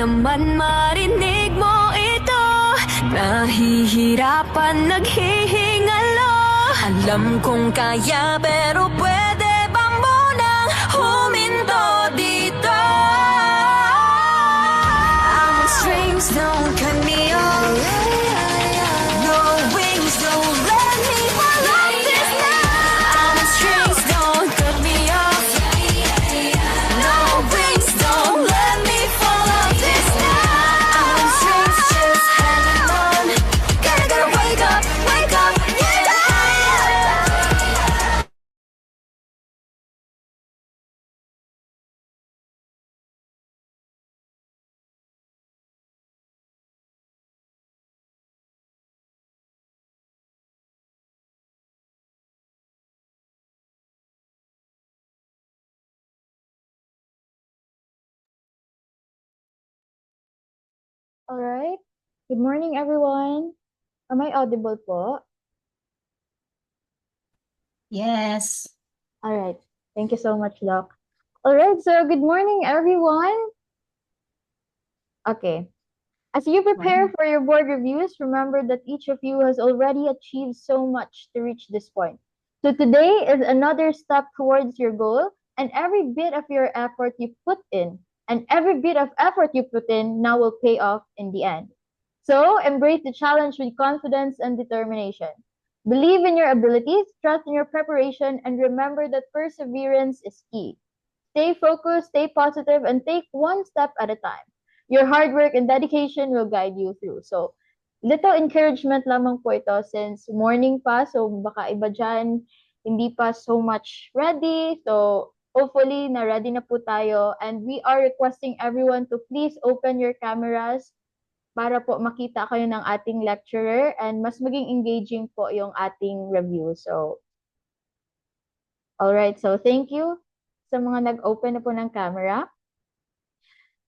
naman marinig mo ito. Nahihirapan, naghihingalo. Alam kong kaya pero pwede bang munang huminto dito? I'm on strings, don't cut me off. No wings, don't let me fall off this night. I'm on strings, don't cut me off. No wings, don't let me fall off this night. I'm on strings, just hanging on. Gotta wake up, yeah. All right. Good morning, everyone. Am I audible po? Yes. All right. Thank you so much, Doc. All right. So, good morning, everyone. Okay. As you prepare for your board reviews, remember that each of you has already achieved so much to reach this point. So, today is another step towards your goal, and every bit of your effort you put in, and every bit of effort you put in now will pay off in the end. So, embrace the challenge with confidence and determination. Believe in your abilities, trust in your preparation, and remember that perseverance is key. Stay focused, stay positive, and take one step at a time. Your hard work and dedication will guide you through. So, little encouragement lamang po ito since morning pa, so baka iba dyan, hindi pa so much ready. So, hopefully, na ready na po tayo. And we are requesting everyone to please open your cameras para po makita kayo ng ating lecturer and mas maging engaging po yung ating review. So, alright. So, thank you sa mga nag-open na po ng camera.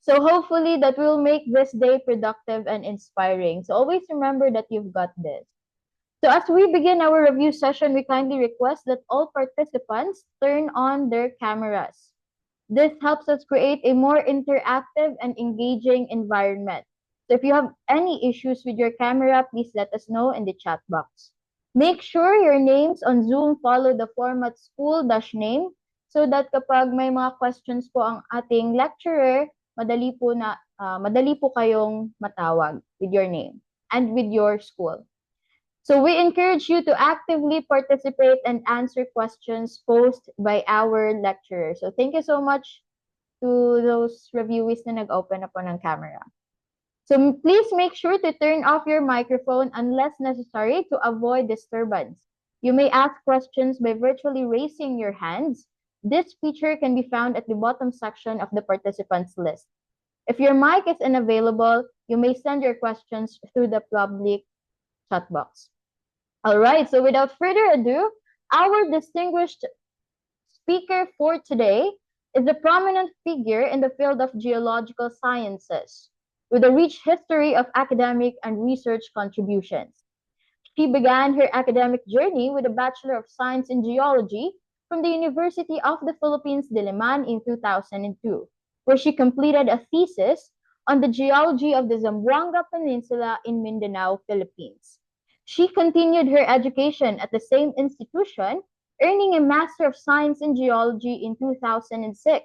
So hopefully that will make this day productive and inspiring. So always remember that you've got this. So as we begin our review session, we kindly request that all participants turn on their cameras. This helps us create a more interactive and engaging environment. So if you have any issues with your camera, please let us know in the chat box. Make sure your names on Zoom follow the format school-name so that kapag may mga questions po ang ating lecturer, madali po kayong matawag with your name and with your school. So we encourage you to actively participate and answer questions posed by our lecturer. So thank you so much to those reviewees na nag-open na po ng camera. So please make sure to turn off your microphone unless necessary to avoid disturbance. You may ask questions by virtually raising your hands. This feature can be found at the bottom section of the participants list. If your mic is unavailable, you may send your questions through the public chat box. All right, so without further ado, our distinguished speaker for today is a prominent figure in the field of geological sciences with a rich history of academic and research contributions. She began her academic journey with a Bachelor of Science in Geology from the University of the Philippines, Diliman in 2002, where she completed a thesis on the geology of the Zamboanga Peninsula in Mindanao, Philippines. She continued her education at the same institution, earning a Master of Science in Geology in 2006,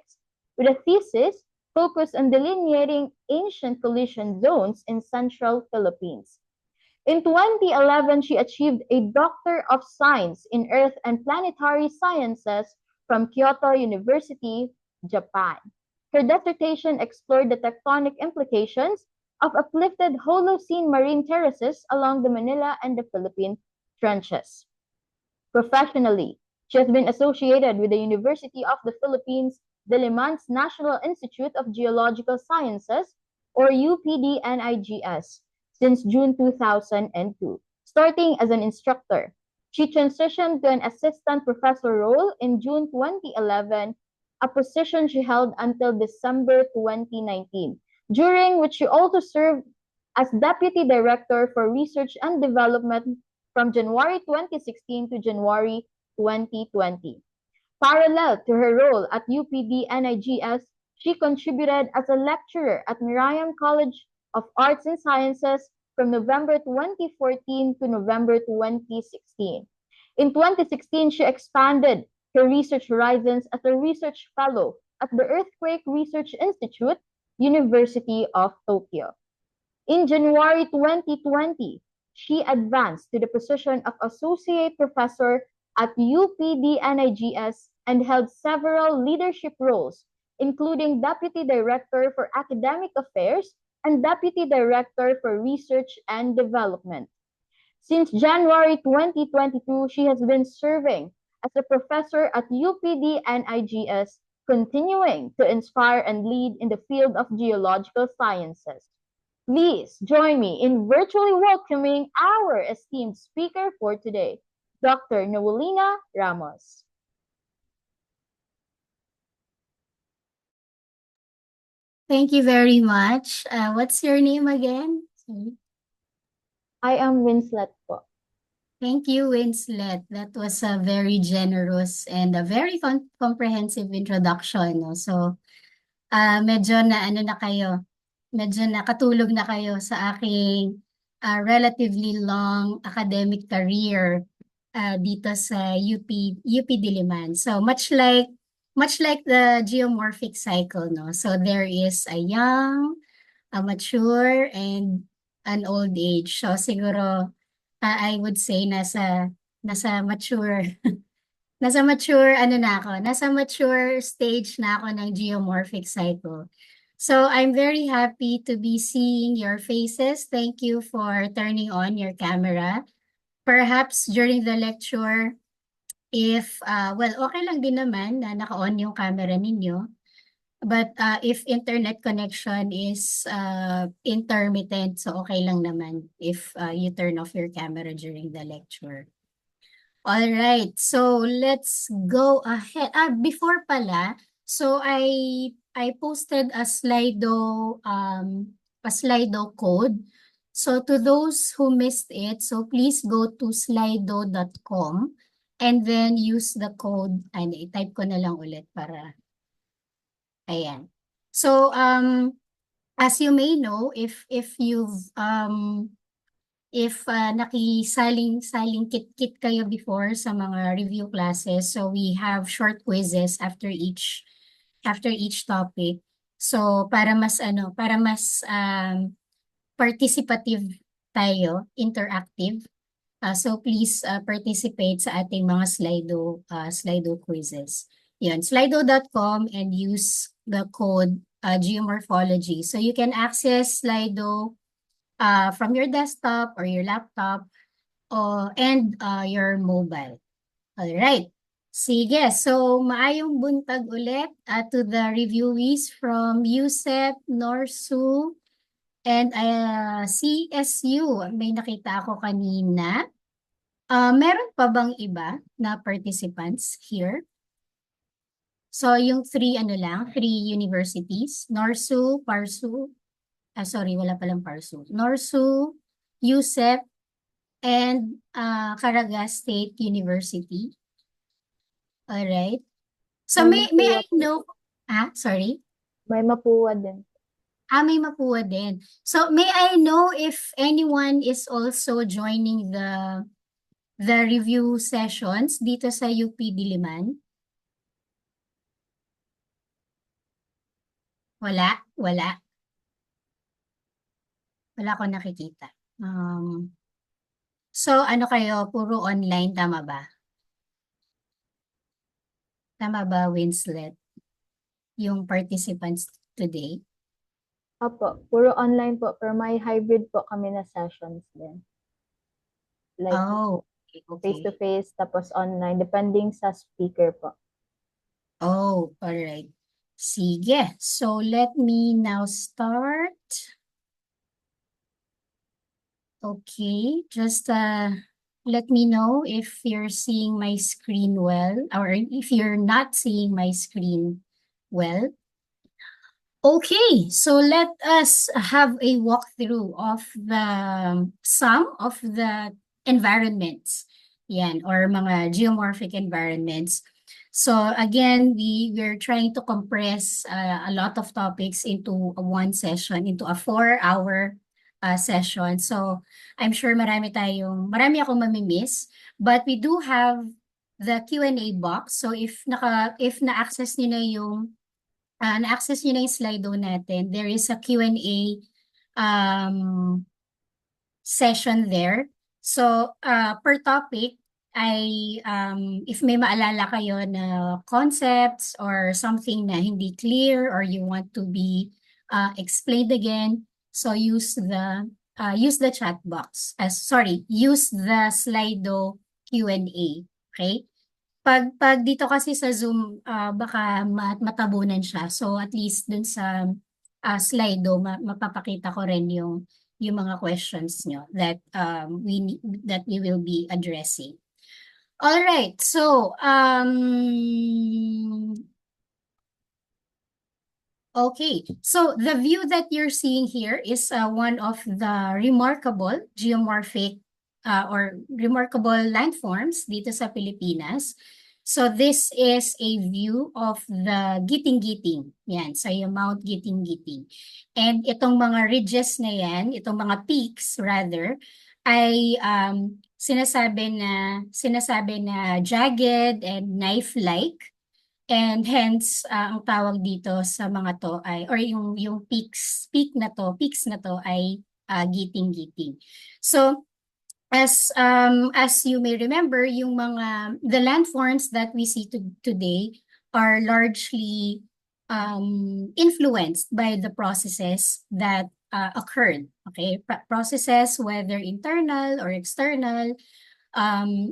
with a thesis focused on delineating ancient collision zones in central Philippines. In 2011, she achieved a Doctor of Science in Earth and Planetary Sciences from Kyoto University, Japan. Her dissertation explored the tectonic implications of uplifted Holocene marine terraces along the Manila and the Philippine trenches. Professionally, she has been associated with the University of the Philippines, Diliman's National Institute of Geological Sciences, or UPD-NIGS, since June 2002, starting as an instructor. She transitioned to an assistant professor role in June 2011, a position she held until December 2019, during which she also served as Deputy Director for Research and Development from January 2016 to January 2020. Parallel to her role at UPD-NIGS, She contributed as a lecturer at Miriam College of Arts and Sciences from November 2014 to November 2016. In 2016, she expanded her research horizons as a research fellow at the Earthquake Research Institute, University of Tokyo. In January 2020, she advanced to the position of Associate Professor at UPD-NIGS and held several leadership roles, including Deputy Director for Academic Affairs and Deputy Director for Research and Development. Since January 2022, she has been serving as a professor at UPD-NIGS, continuing to inspire and lead in the field of geological sciences. Please join me in virtually welcoming our esteemed speaker for today, Dr. Noelina Ramos. Thank you very much. What's your name again? Sorry. I am Winslet po. Thank you, Winslet. That was a very generous and a very comprehensive introduction. No? So, medyo nakatulog na kayo sa aking relatively long academic career dito sa UP Diliman. So, much like the geomorphic cycle, no? So, there is a young, a mature, and an old age. So, siguro, I would say nasa mature nasa mature stage na ako ng geomorphic cycle. So I'm very happy to be seeing your faces. Thank you for turning on your camera. Perhaps during the lecture, if okay lang din naman na naka-on yung camera ninyo. But if internet connection is intermittent, so okay lang naman if you turn off your camera during the lecture. All right, so let's go ahead. Before pala, so I posted a Slido code. So to those who missed it, so please go to slido.com and then use the code. I-type ko na lang ulit para ayan. So, as you may know, if you've nakisaling kit kayo before sa mga review classes, so we have short quizzes after each topic. So, para mas participative tayo, interactive. So please participate sa ating mga Slido quizzes. Yan, slido.com and use the code geomorphology. So you can access Slido from your desktop or your laptop and your mobile. All right. Sige, so maayong buntag ulit to the reviewees from USEP, NORSU, and CSU. May nakita ako kanina. Meron pa bang iba na participants here? So, yung three universities, NORSU, PARSU, wala palang PARSU. NORSU, USEP, and Caragas State University. Alright. So, may I know, sorry? May Mapua din. May Mapua din. So, may I know if anyone is also joining the review sessions dito sa UP Diliman? Wala? Wala akong nakikita. So, ano kayo? Puro online, tama ba? Tama ba, Winslet? Yung participants today? Opo, puro online po, pero may hybrid po kami na sessions din. Like, okay. face-to-face, tapos online, depending sa speaker po. Oh, alright. Sige. So, let me now start. Okay, just let me know if you're seeing my screen well, or if you're not seeing my screen well. Okay, so let us have a walkthrough of some of the environments, yan, or mga geomorphic environments. So again, we're trying to compress a lot of topics into one session, into a 4-hour session. So I'm sure marami akong mamimiss, but we do have the Q&A box. So if na-access niyo na yung Slido natin, there is a Q&A session there. So, per topic, if may maalala kayo na concepts or something na hindi clear or you want to be explained again, so use the chat box. Use the Slido Q&A. Okay? Pag dito kasi sa Zoom, baka matabunan siya. So at least dun sa Slido, mapapakita ko rin yung mga questions nyo that we will be addressing. All right. So okay. So the view that you're seeing here is one of the remarkable geomorphic or remarkable landforms dito sa Pilipinas. So this is a view of the Giting-Giting. Yan, so yung Mount Giting-Giting. And itong mga ridges na yan, itong mga peaks rather, ay sinasabi na jagged and knife-like. And hence, ang tawag dito sa mga to ay, or yung peaks na to ay Giting-Giting. So, as you may remember, the landforms that we see today are largely influenced by the processes that occurred. Okay, processes whether internal or external,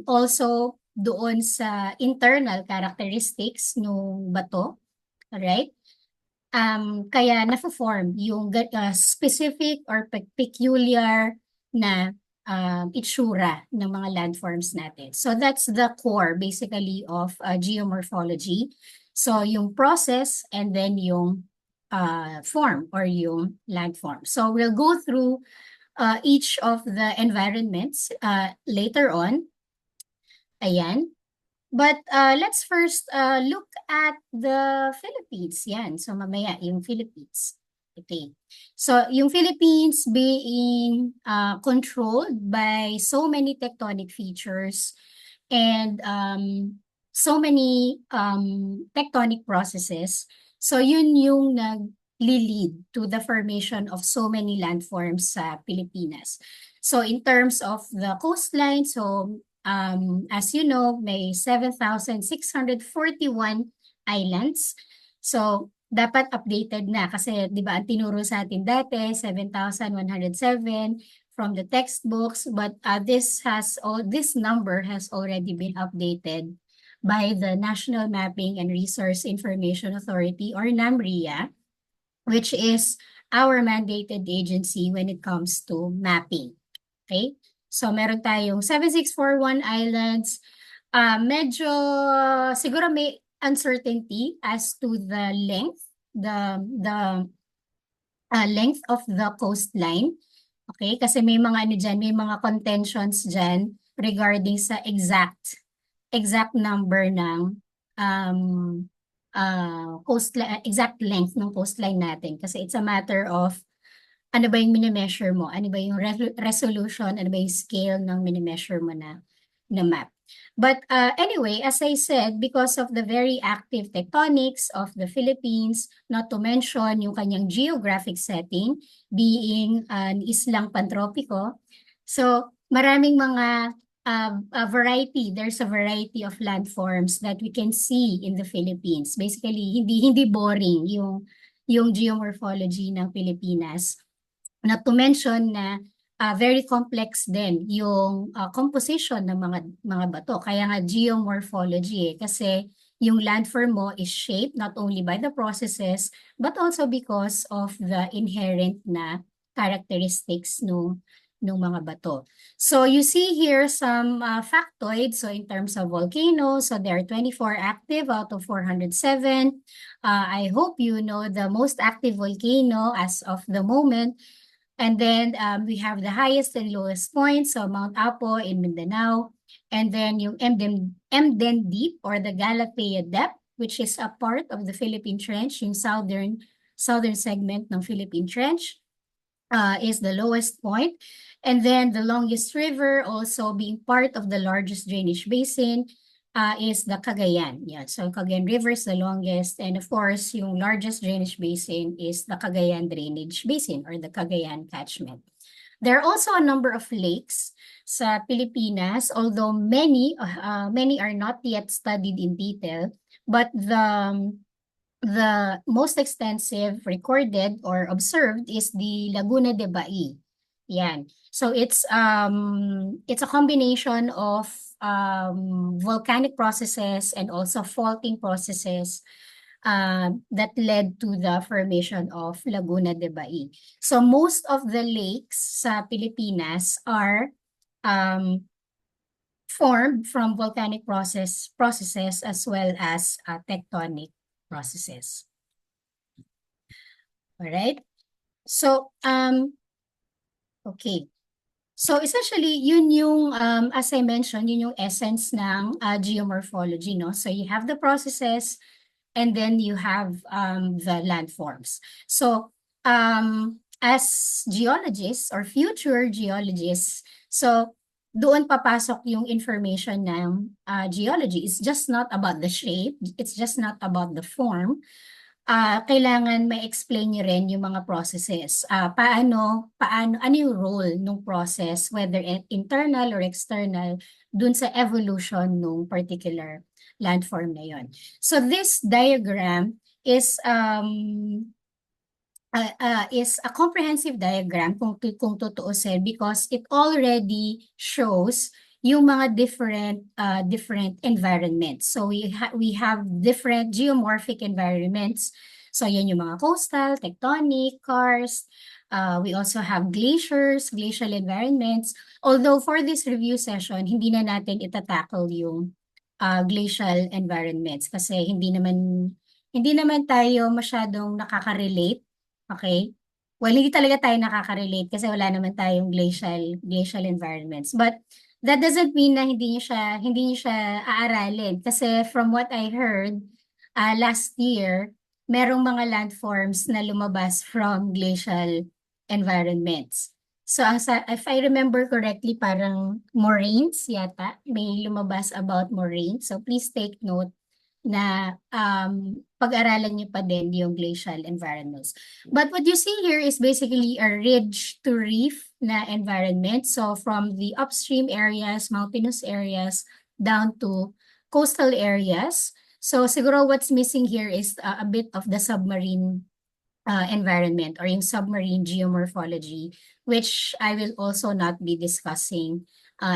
also doon sa internal characteristics ng bato, right? Kaya na-form yung specific or peculiar na itsura ng mga landforms natin. So that's the core basically of geomorphology. So yung process and then yung form or yung landform. So we'll go through each of the environments later on. Ayan. But let's first look at the Philippines. Yan. So mamaya yung Philippines. Okay. So yung Philippines being controlled by so many tectonic features and so many tectonic processes. So yun yung nag-lead to the formation of so many landforms sa Pilipinas. So in terms of the coastline, so as you know, may 7,641 islands. So dapat updated na kasi 'di ba ang tinuro sa atin dati 7,107 from the textbooks, but this number has already been updated by the National Mapping and Resource Information Authority or NAMRIA, which is our mandated agency when it comes to mapping. Okay? So meron tayong 7,641 islands. Medyo siguro may uncertainty as to the length, length of the coastline. Okay, kasi may mga may mga contentions dyan regarding sa exact number ng coastline, exact length ng coastline natin. Kasi it's a matter of ano ba yung mini-measure mo, ano ba yung resolution, ano ba yung scale ng mini-measure mo na map. But anyway, as I said, because of the very active tectonics of the Philippines, not to mention yung kanyang geographic setting, being an islang pantropiko, so maraming mga there's a variety of landforms that we can see in the Philippines. Basically, hindi boring yung geomorphology ng Pilipinas. Not to mention na very complex din yung composition ng mga bato. Kaya nga geomorphology kasi yung landform mo is shaped not only by the processes but also because of the inherent na characteristics ng mga bato. So you see here some factoids. So in terms of volcanoes, so there are 24 active out of 407. I hope you know the most active volcano as of the moment. And then we have the highest and lowest points, so Mount Apo in Mindanao, and then yung Emden Deep or the Galatea Depth, which is a part of the Philippine Trench, yung southern segment ng Philippine Trench, is the lowest point. And then the longest river, also being part of the largest drainage basin, is the Cagayan. Yeah, so Cagayan River is the longest. And of course, yung largest drainage basin is the Cagayan Drainage Basin or the Cagayan Catchment. There are also a number of lakes sa Pilipinas, although many are not yet studied in detail, but the most extensive recorded or observed is the Laguna de Bai. Yan. So it's a combination of volcanic processes and also faulting processes that led to the formation of Laguna de Bai. So most of the lakes sa Pilipinas are formed from volcanic processes as well as tectonic processes. All right. So, okay. So essentially, yun yung, as I mentioned, yun yung essence ng geomorphology, no? So you have the processes and then you have the landforms. So as geologists or future geologists, so doon papasok yung information ng geology. It's just not about the shape, it's just not about the form. Kailangan may explain niyo rin yung mga processes. Ano yung role ng process, whether internal or external, dun sa evolution ng particular landform na yon. So this diagram is a comprehensive diagram kung tutuusin because it already shows yung mga different environments. So we have different geomorphic environments. So yan yung mga coastal, tectonic, karst. We also have glaciers, glacial environments. Although for this review session, hindi na natin itatackle yung glacial environments kasi hindi naman tayo masyadong nakaka-relate. Okay? Well, hindi talaga tayo nakaka-relate kasi wala naman tayong glacial environments. But that doesn't mean na hindi niyo siya aaralin. Kasi from what I heard last year, merong mga landforms na lumabas from glacial environments. So if I remember correctly, parang moraines yata, may lumabas about moraines. So please take note na pag-aralan niyo pa din yung glacial environments. But what you see here is basically a ridge to reef na environment. So from the upstream areas, mountainous areas, down to coastal areas. So siguro what's missing here is a bit of the submarine environment or yung submarine geomorphology, which I will also not be discussing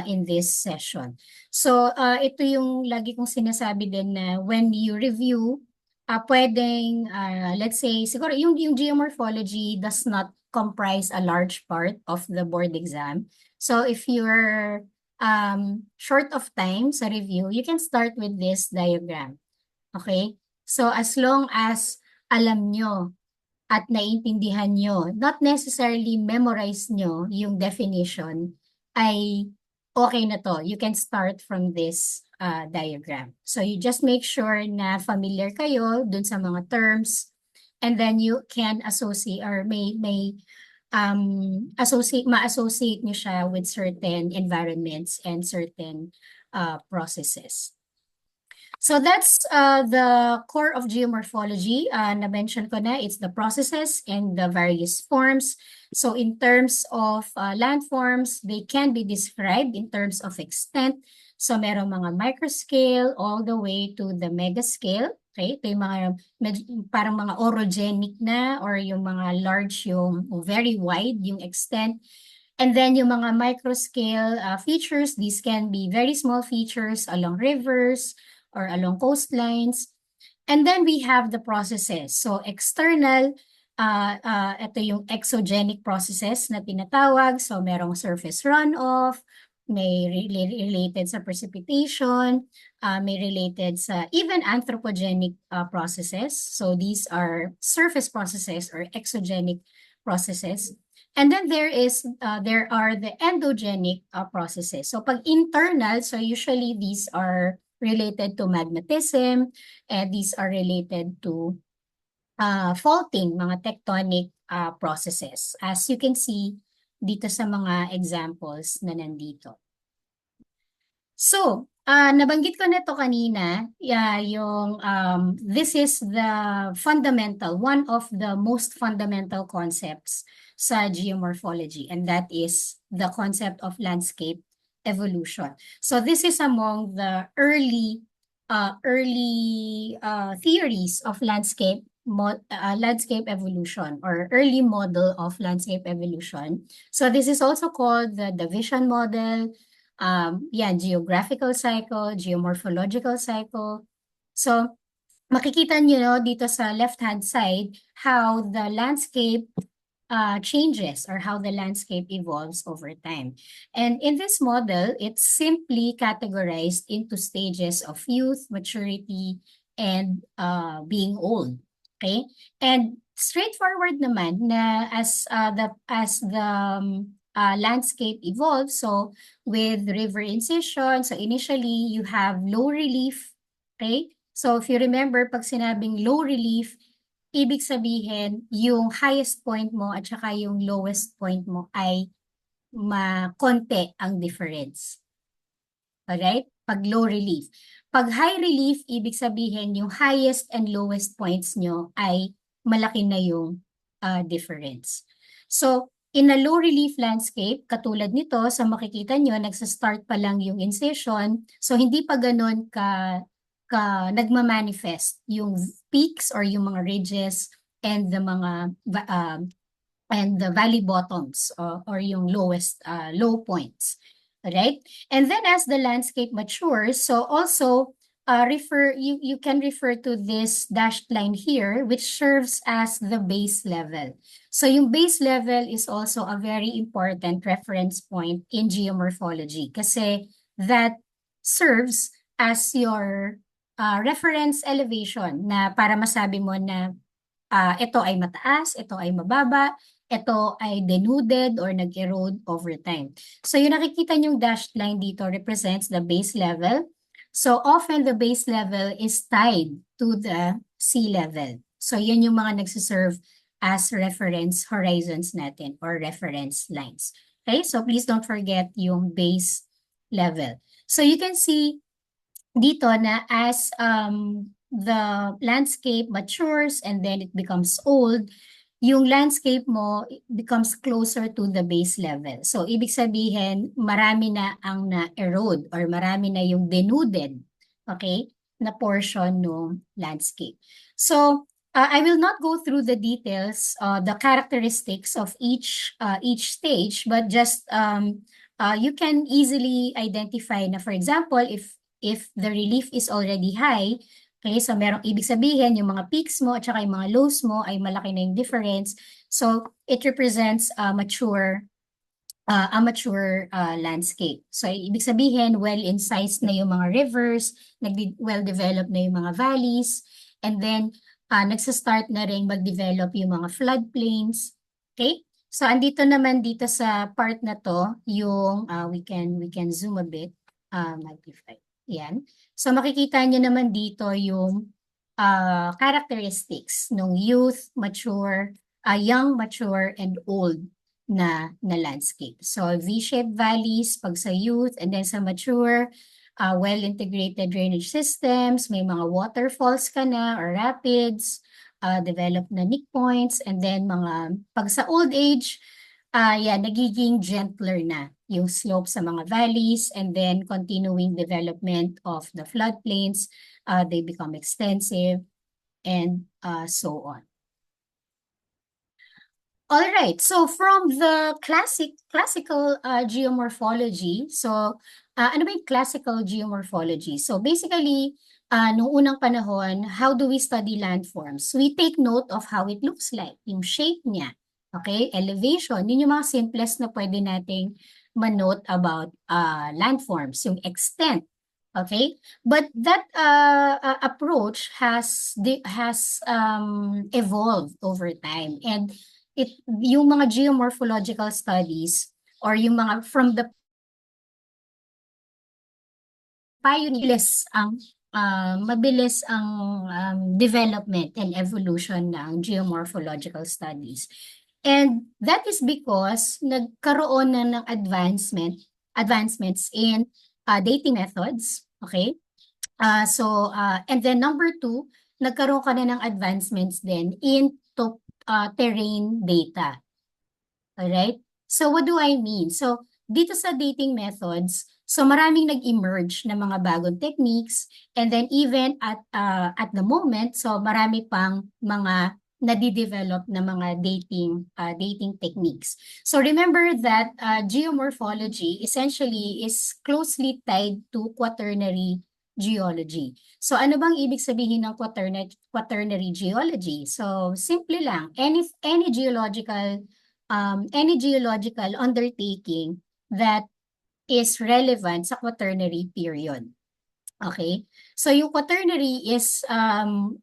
in this session. So ito yung lagi kong sinasabi din na when you review, pwedeng, let's say, siguro yung geomorphology does not comprise a large part of the board exam. So if you're short of time sa review, you can start with this diagram. Okay? So as long as alam nyo at naiintindihan nyo, not necessarily memorize nyo yung definition, ay okay na to. You can start from this diagram. So you just make sure na familiar kayo dun sa mga terms, and then you can associate or ma-associate nyo siya with certain environments and certain processes. So that's the core of geomorphology. Na-mention ko na, it's the processes and the various forms. So in terms of landforms, they can be described in terms of extent. So merong mga microscale all the way to the megascale. Okay? Ito yung mga parang mga orogenic na or yung mga large, yung very wide yung extent. And then yung mga microscale features, these can be very small features along rivers, or along coastlines. And then we have the processes. So external, ito yung exogenic processes na tinatawag. So merong surface runoff, may related sa precipitation, may related sa even anthropogenic processes. So these are surface processes or exogenic processes. And then there are the endogenic processes. So pag internal, so usually these are related to magnetism, and these are related to faulting, mga tectonic processes. As you can see dito sa mga examples na nandito. So, nabanggit ko na to kanina, this is the one of the most fundamental concepts sa geomorphology, and that is the concept of landscape evolution. So this is among the early theories of landscape evolution, or early model of landscape evolution. So this is also called the division model, geographical cycle, geomorphological cycle. So makikita niyo dito sa left-hand side how the landscape changes, or how the landscape evolves over time. And in this model, it's simply categorized into stages of youth, maturity, and being old. Okay? And straightforward naman na as the landscape evolves, so with river incision, so initially you have low relief. Okay? So if you remember, pag sinabing low relief, ibig sabihin, yung highest point mo at saka yung lowest point mo ay konti ang difference. Alright? Pag low relief. Pag high relief, ibig sabihin, yung highest and lowest points nyo ay malaki na yung difference. So, in a low relief landscape, katulad nito, sa makikita nyo, nagsa-start pa lang yung incision. So, hindi pa ganun nagma-manifest yung peaks or yung mga ridges and the mga and the valley bottoms, or yung lowest low points. Right? And then as the landscape matures, so also you can refer to this dashed line here, which serves as the base level. So yung base level is also a very important reference point in geomorphology, kasi that serves as your reference elevation, na para masabi mo na ito ay mataas, ito ay mababa, ito ay denuded or nag-erode over time. So yung nakikita niyong dashed line dito represents the base level. So often the base level is tied to the sea level. So yan yung mga nagsiserve as reference horizons natin, or reference lines. Okay, so please don't forget yung base level. So you can see dito na as the landscape matures and then it becomes old, yung landscape mo becomes closer to the base level. So, ibig sabihin, marami na ang na-erode, or marami na yung denuded, okay, na portion ng landscape. So, I will not go through the details, the characteristics of each stage, but just you can easily identify na, for example, if the relief is already high, okay, so ibig sabihin, yung mga peaks mo at saka yung mga lows mo ay malaki na yung difference. So, it represents a mature landscape. So, ibig sabihin, well-incised na yung mga rivers, well-developed na yung mga valleys, and then, nagsa-start na rin mag-develop yung mga floodplains. Okay? So, andito naman dito sa part na to, yung, we can zoom a bit, magnify. Yan. So makikita nyo naman dito yung characteristics ng youth, mature, young, mature, and old na landscape. So V-shaped valleys pag sa youth, and then sa mature, well-integrated drainage systems, may mga waterfalls ka na or rapids, developed na nick points, and then pag sa old age, nagiging gentler na yung slope sa mga valleys, and then continuing development of the floodplains, they become extensive, and so on. All right, so from the classical geomorphology, so ano ba yung classical geomorphology? So basically, noong unang panahon, how do we study landforms? We take note of how it looks like, yung shape niya, okay, elevation, yun yung mga simplest na pwede nating manote about landforms, yung extent, okay? But that approach has evolved over time, and yung mga geomorphological studies or yung mga from the pioneers ang mabilis ang development and evolution ng geomorphological studies. And that is because nagkaroon na ng advancements in dating methods, okay? And then number two, nagkaroon ka na ng advancements din in terrain data. Alright? So what do I mean? So dito sa dating methods, so maraming nag-emerge na mga bagong techniques, and then even at the moment, so marami pang mga nadidevelop na mga dating techniques. So remember that geomorphology essentially is closely tied to quaternary geology. So ano bang ibig sabihin ng quaternary geology? So simple lang, any geological undertaking that is relevant sa quaternary period. Okay? So yung quaternary is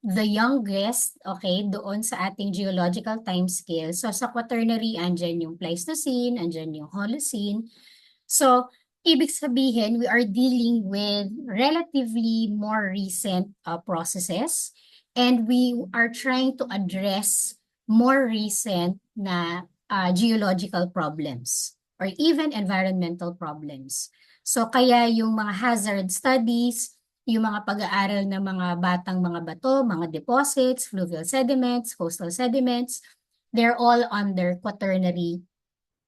the youngest, okay, doon sa ating geological time scale. So sa quaternary, andyan yung Pleistocene, andyan yung Holocene. So ibig sabihin, we are dealing with relatively more recent processes, and we are trying to address more recent na geological problems or even environmental problems. So kaya yung mga hazard studies, yung mga pag-aaral ng mga batang mga bato, mga deposits, fluvial sediments, coastal sediments, they're all under quaternary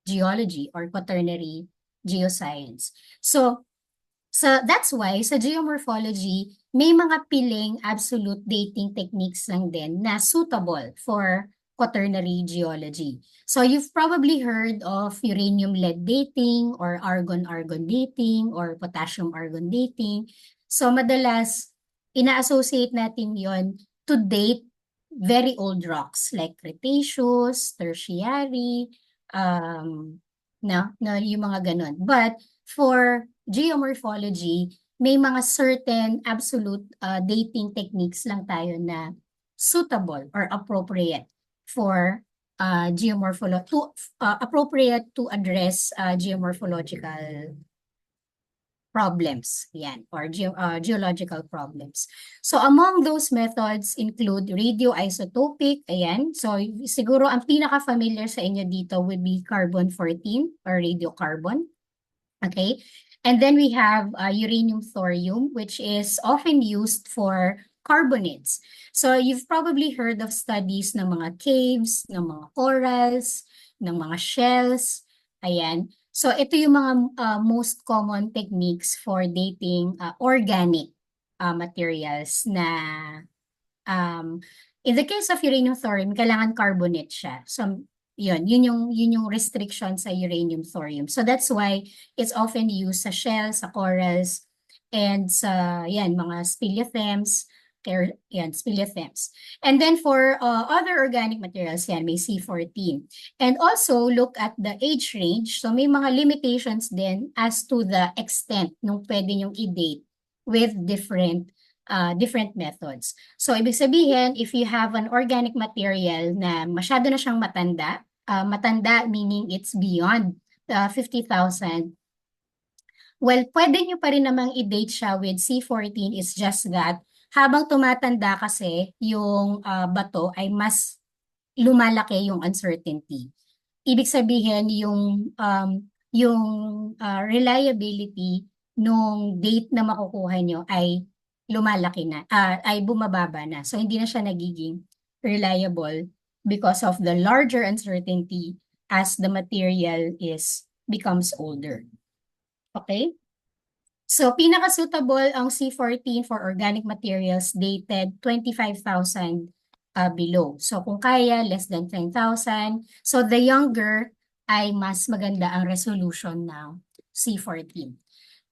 geology or quaternary geoscience. So that's why sa geomorphology, may mga piling absolute dating techniques lang din na suitable for quaternary geology. So you've probably heard of uranium-lead dating or argon-argon dating or potassium-argon dating. So madalas, ina-associate natin yon to date very old rocks like Cretaceous, Tertiary, yung mga ganun. But for geomorphology, may mga certain absolute dating techniques lang tayo na suitable or appropriate for appropriate to address geomorphological problems, yan, or geological problems. So among those methods include radioisotopic, ayan. So siguro ang pinaka-familiar sa inyo dito would be carbon-14 or radiocarbon. Okay? And then we have uranium-thorium, which is often used for carbonates. So you've probably heard of studies ng mga caves, ng mga corals, ng mga shells. Ayan. So ito yung mga most common techniques for dating organic materials na in the case of uranium-thorium, kailangan carbonate siya. So yun yung restriction sa uranium-thorium. So that's why it's often used sa shells, sa corals, and sa mga speleothems, speleothems. And then for other organic materials, may C14. And also look at the age range. So may mga limitations din as to the extent nung pwede nyong i-date with different methods. So ibig sabihin, if you have an organic material na masyado na siyang matanda, matanda meaning it's beyond 50,000, well, pwede nyo pa rin namang i-date siya with C14. Is just that habang tumatanda kasi yung bato ay mas lumalaki yung uncertainty. Ibig sabihin yung reliability nung date na makukuha nyo ay lumalaki na, ay bumababa na. So hindi na siya nagiging reliable because of the larger uncertainty as the material becomes older. Okay? So pinaka-suitable ang C14 for organic materials dated 25,000 below. So kung kaya, less than 10,000. So the younger ay mas maganda ang resolution ng C14.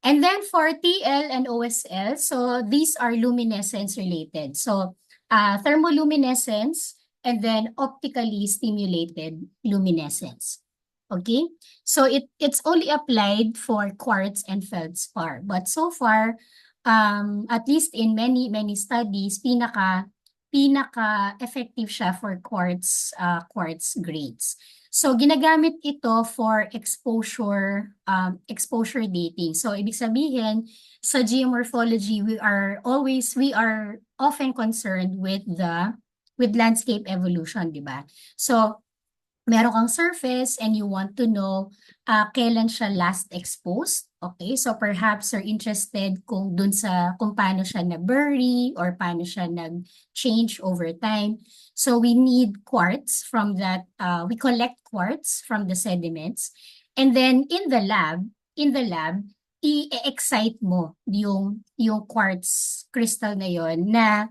And then for TL and OSL, so these are luminescence related. So thermoluminescence and then optically stimulated luminescence. Okay, so it's only applied for quartz and feldspar. But so far, at least in many studies, pinaka pinaka-effective siya for quartz grades. So ginagamit ito for exposure dating. So ibig sabihin sa geomorphology, we are often concerned with landscape evolution, di ba? So meron kang surface and you want to know kailan siya last exposed. Okay, so perhaps you're interested kung paano siya na-bury or paano siya nag-change over time. So we need quartz from that, we collect quartz from the sediments. And then in the lab, i-excite mo yung quartz crystal na yon na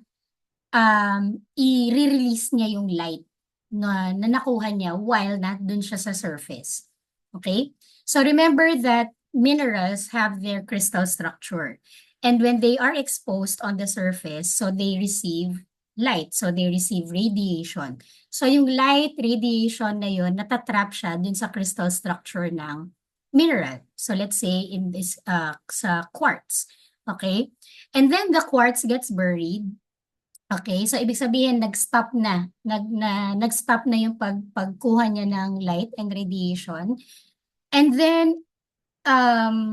i-release niya yung light na nakuha niya while nandun siya sa surface. Okay? So remember that minerals have their crystal structure. And when they are exposed on the surface, so they receive light. So they receive radiation. So yung light radiation na yun, natatrap siya dun sa crystal structure ng mineral. So let's say in this sa quartz. Okay? And then the quartz gets buried. Okay, so ibig sabihin nag-stop na yung pagkuha niya ng light and radiation. And then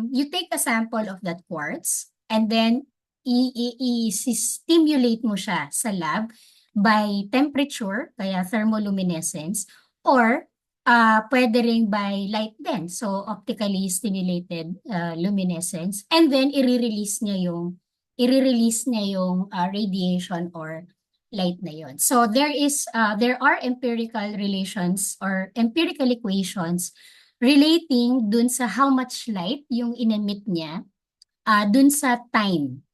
you take a sample of that quartz and then i-stimulate mo siya sa lab by temperature, kaya thermoluminescence, or pwede ring by light din, so optically stimulated luminescence, and then i-release niya yung radiation or light na yon. So there are empirical relations or empirical equations relating dun sa how much light yung in-emit niya, dun sa time,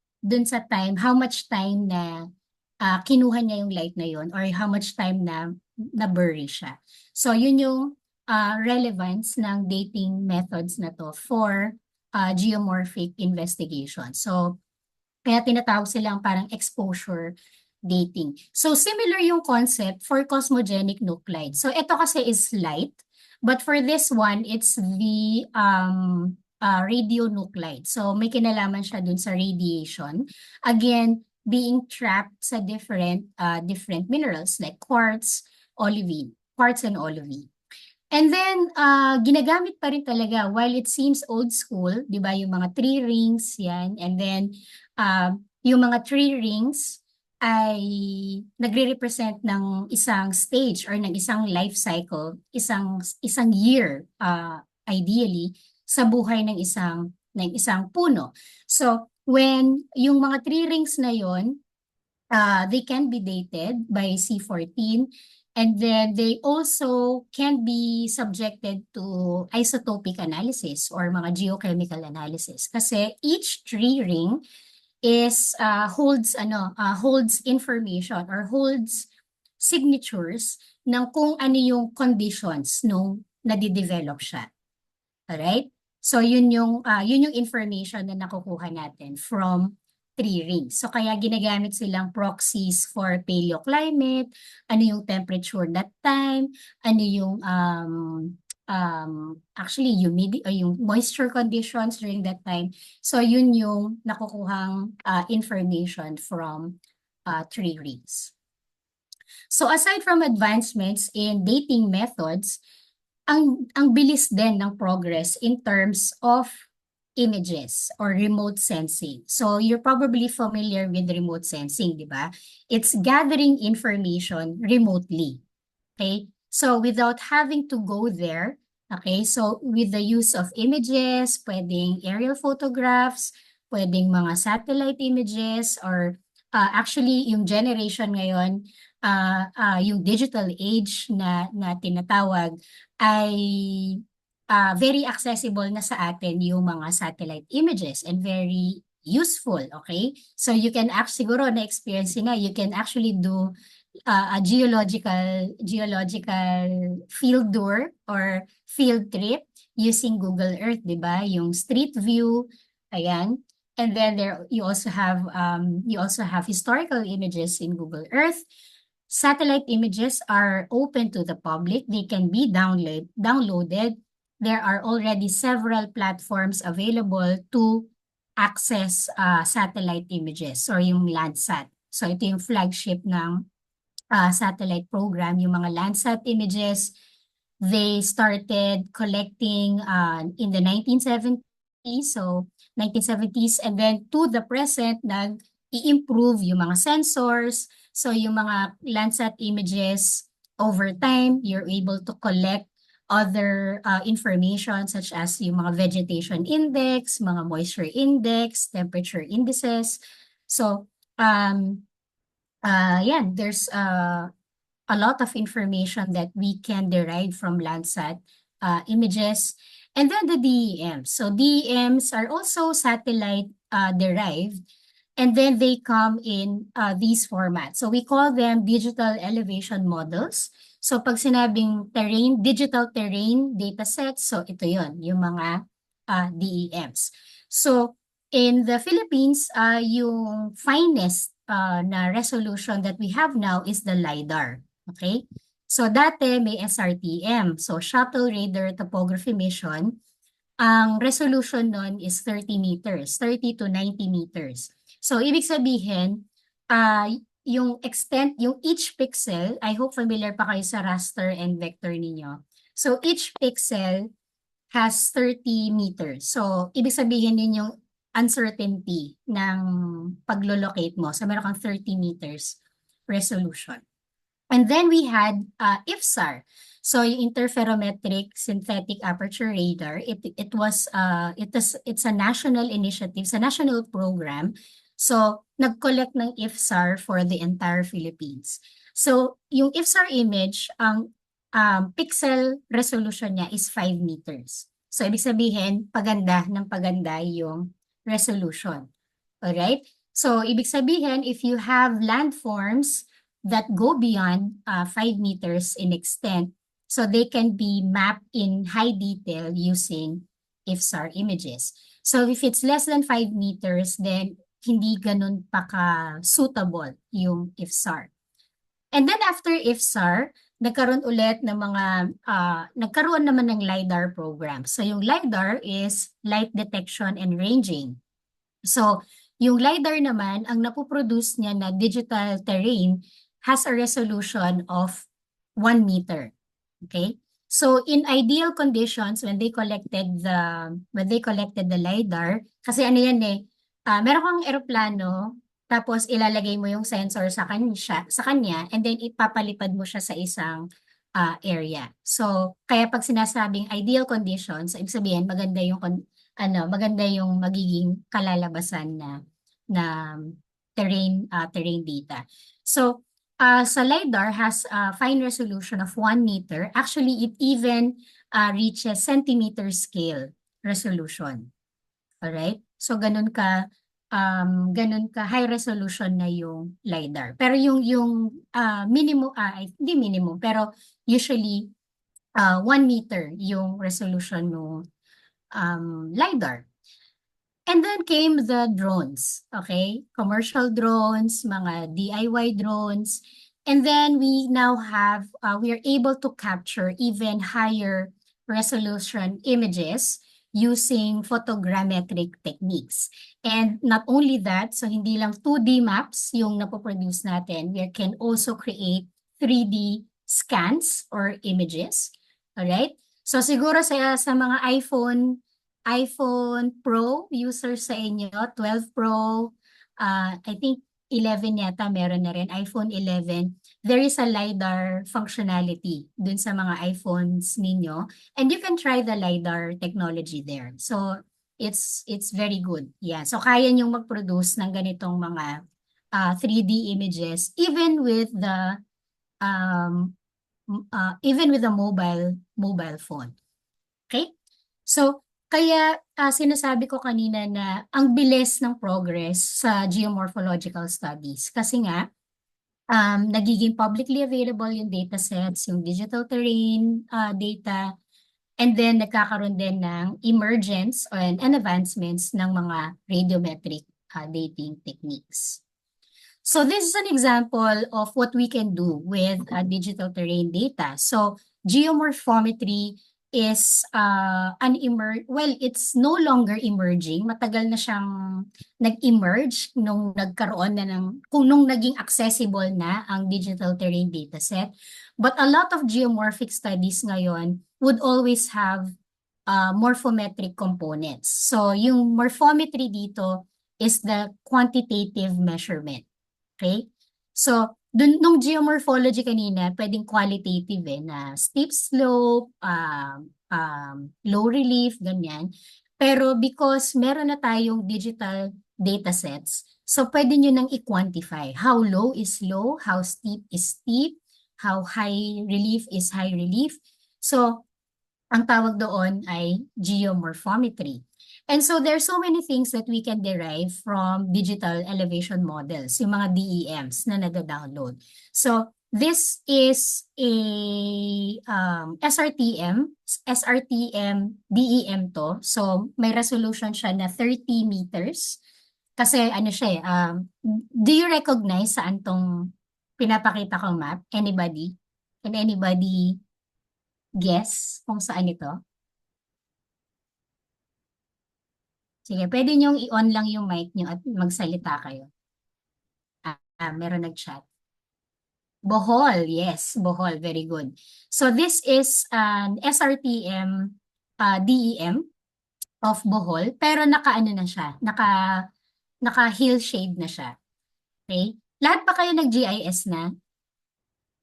how much time na kinuha niya yung light na yon or how much time na na-bury siya. So yun yung relevance ng dating methods na to for geomorphic investigation. So kaya tinatawag silang parang exposure dating. So similar yung concept for cosmogenic nuclide. So ito kasi is light, but for this one, it's the radionuclide. So may kinalaman siya dun sa radiation. Again, being trapped sa different minerals like quartz and olivine. And then, ginagamit pa rin talaga while it seems old school, di ba, yung mga tree rings, yan. And then, yung mga tree rings ay nagre-represent ng isang stage or ng isang life cycle, isang year, ideally, sa buhay ng isang puno. So, when yung mga tree rings na yon, they can be dated by C14. And then they also can be subjected to isotopic analysis or mga geochemical analysis. Kasi each tree ring holds information or holds signatures ng kung ano yung conditions nung nadidevelop siya. Alright? So yun yung information na nakukuha natin from tree rings. So kaya ginagamit silang proxies for paleoclimate, ano yung temperature that time, ano yung actually humidity or yung moisture conditions during that time. So yun yung nakukuhang information from tree rings. So aside from advancements in dating methods, ang bilis din ng progress in terms of images or remote sensing. So you're probably familiar with remote sensing, di ba? It's gathering information remotely. Okay? So without having to go there, okay? So with the use of images, pwedeng aerial photographs, pwedeng mga satellite images, or actually yung generation ngayon, yung digital age na tinatawag ay very accessible na sa atin yung mga satellite images and very useful, okay? So you can actually, siguro na-experience na, you can actually do a geological field tour or field trip using Google Earth, di ba? Yung street view, ayan. And then you also have historical images in Google Earth. Satellite images are open to the public. They can be downloaded. There are already several platforms available to access satellite images or yung Landsat. So ito yung flagship ng satellite program, yung mga Landsat images. They started collecting in the 1970s, so 1970s, and then to the present, nag-i-improve yung mga sensors. So yung mga Landsat images, over time, you're able to collect other information such as yung mga vegetation index, mga moisture index, temperature indices. So, there's a lot of information that we can derive from Landsat images. And then the DEMs. So DEMs are also satellite derived, and then they come in these formats. So we call them digital elevation models. So pag sinabing terrain, digital terrain data sets, so ito yon yung mga DEMs. So in the Philippines, yung finest na resolution that we have now is the LiDAR. Okay? So dati may SRTM, so Shuttle Radar Topography Mission. Ang resolution nun is 30 meters, 30 to 90 meters. So ibig sabihin, yung extent, yung each pixel, I hope familiar pa kayo sa raster and vector ninyo. So each pixel has 30 meters. So ibig sabihin din yung uncertainty ng paglo-locate mo. So meron kang 30 meters resolution. And then we had IFSAR. So yung interferometric synthetic aperture radar, it's a national initiative, it's a national program. So nag-collect ng IFSAR for the entire Philippines. So yung IFSAR image, ang pixel resolution niya is 5 meters. So ibig sabihin, paganda ng paganda yung resolution. Alright? So ibig sabihin, if you have landforms that go beyond 5 meters in extent, so they can be mapped in high detail using IFSAR images. So if it's less than 5 meters, then hindi ganun pa ka-suitable yung IFSAR. And then after IFSAR, nagkaroon ulit ng nagkaroon naman ng LiDAR program. So yung LiDAR is light detection and ranging. So yung LiDAR naman, ang napoproduce niya na digital terrain has a resolution of 1 meter. Okay? So in ideal conditions, when they collected the LiDAR, kasi ano yan meron kang eroplano, tapos ilalagay mo yung sensor sa kanya, and then ipapalipad mo siya sa isang area. So kaya pag sinasabing ideal conditions, ibig sabihin maganda yung magiging kalalabasan na terrain data. So sa LiDAR has a fine resolution of 1 meter. Actually, it even reaches centimeter scale resolution. Alright? So ganun ka high resolution na yung LiDAR. Pero yung minimum, hindi minimum, pero usually 1 meter yung resolution ng LiDAR. And then came the drones, okay? Commercial drones, mga DIY drones. And then we now have, we are able to capture even higher resolution images using photogrammetric techniques. And not only that, so hindi lang 2D maps yung napoproduce natin, we can also create 3D scans or images. Alright? So siguro sa mga iPhone Pro users sa inyo, 12 Pro, I think 11 yata meron na rin, iPhone 11, there is a LiDAR functionality dun sa mga iPhones ninyo. And you can try the LiDAR technology there. So it's very good. Yeah. So kaya niyong mag-produce ng ganitong mga 3D images even with the mobile phone. Okay? So kaya sinasabi ko kanina na ang bilis ng progress sa geomorphological studies kasi nga nagiging publicly available yung datasets, yung digital terrain data, and then nagkakaroon din ng emergence and advancements ng mga radiometric dating techniques. So this is an example of what we can do with digital terrain data. So geomorphometry is well, it's no longer emerging. Matagal na siyang nag-emerge nung nagkaroon na nung naging accessible na ang digital terrain dataset. But a lot of geomorphic studies ngayon would always have morphometric components. So yung morphometry dito is the quantitative measurement. Okay? So, nung geomorphology kanina, pwedeng qualitative na steep slope, low relief, ganyan. Pero because meron na tayong digital datasets, so pwede nyo nang i-quantify. How low is low, how steep is steep, how high relief is high relief. So, ang tawag doon ay geomorphometry. And so there are so many things that we can derive from digital elevation models, yung mga DEMs na nada-download. So this is a SRTM DEM to. So may resolution siya na 30 meters. Kasi ano siya do you recognize saan tong pinapakita kong map? Anybody? Can anybody guess kung saan ito? Sige, pwede niyong i-on lang yung mic niyo at magsalita kayo. Meron nag-chat. Bohol, yes, Bohol, very good. So this is an SRTM DEM of Bohol, pero naka-ano na siya, naka-hill shade na siya. Okay? Lahat pa kayo nag-GIS na?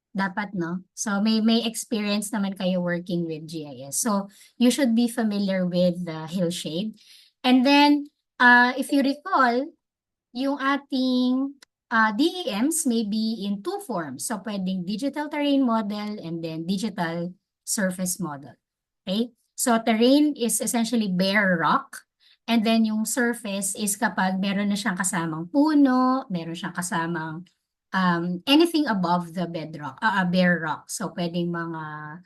Dapat, no? So may experience naman kayo working with GIS. So you should be familiar with the hill shade. And then, if you recall, yung ating DEMs may be in two forms. So, pwedeng digital terrain model and then digital surface model. Okay? So, terrain is essentially bare rock. And then, yung surface is kapag meron na siyang kasamang puno, meron siyang kasamang anything above the bedrock, bare rock. So, pwedeng mga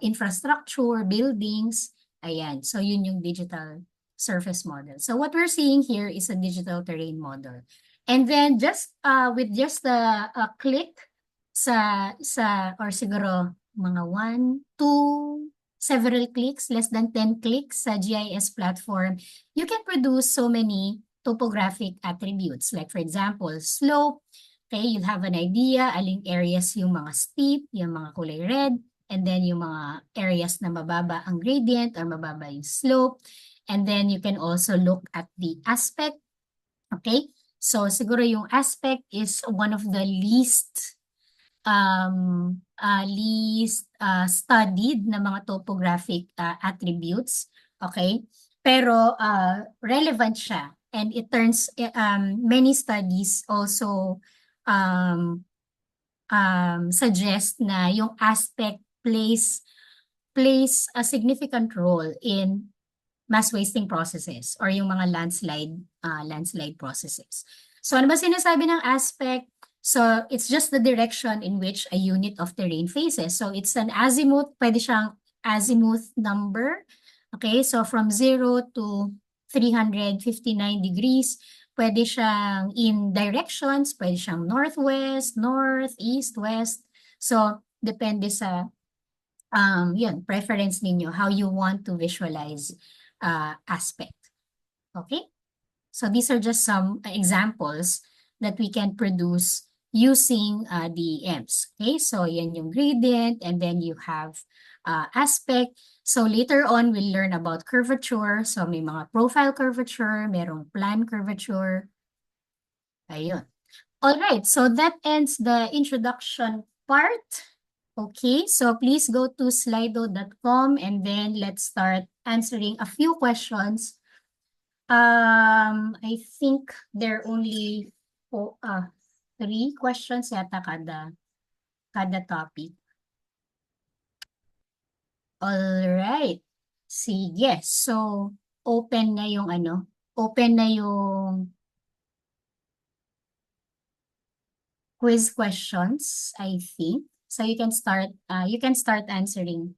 infrastructure, buildings. Ayan. So, yun yung digital surface model. So what we're seeing here is a digital terrain model. And then just with just a click or siguro mga 1, 2, several clicks, less than 10 clicks sa GIS platform, you can produce so many topographic attributes. Like for example, slope. Okay, you'll have an idea aling areas yung mga steep, yung mga kulay red, and then yung mga areas na mababa ang gradient or mababa yung slope. And then you can also look at the aspect. Okay? So siguro yung aspect is one of the least studied na mga topographic attributes. Okay? Pero relevant siya. And it turns, many studies also suggest na yung aspect plays a significant role in mass wasting processes or yung mga landslide processes. So ano ba sinasabi ng aspect? So it's just the direction in which a unit of terrain faces. So it's an azimuth, pwede siyang azimuth number. Okay, so from 0 to 359 degrees, pwede siyang in directions, pwede siyang northwest, north, east, west. So depende sa yun, preference ninyo, how you want to visualize aspect. Okay? So these are just some examples that we can produce using DEMs. Okay? So yan yung gradient, and then you have aspect. So later on, we'll learn about curvature. So may mga profile curvature, merong plan curvature. Ayun. All right, so that ends the introduction part. Okay, so please go to slido.com and then let's start answering a few questions. I think there are only 3 questions yata kada topic. All right. Sige, so open na yung quiz questions, I think. So you can start answering.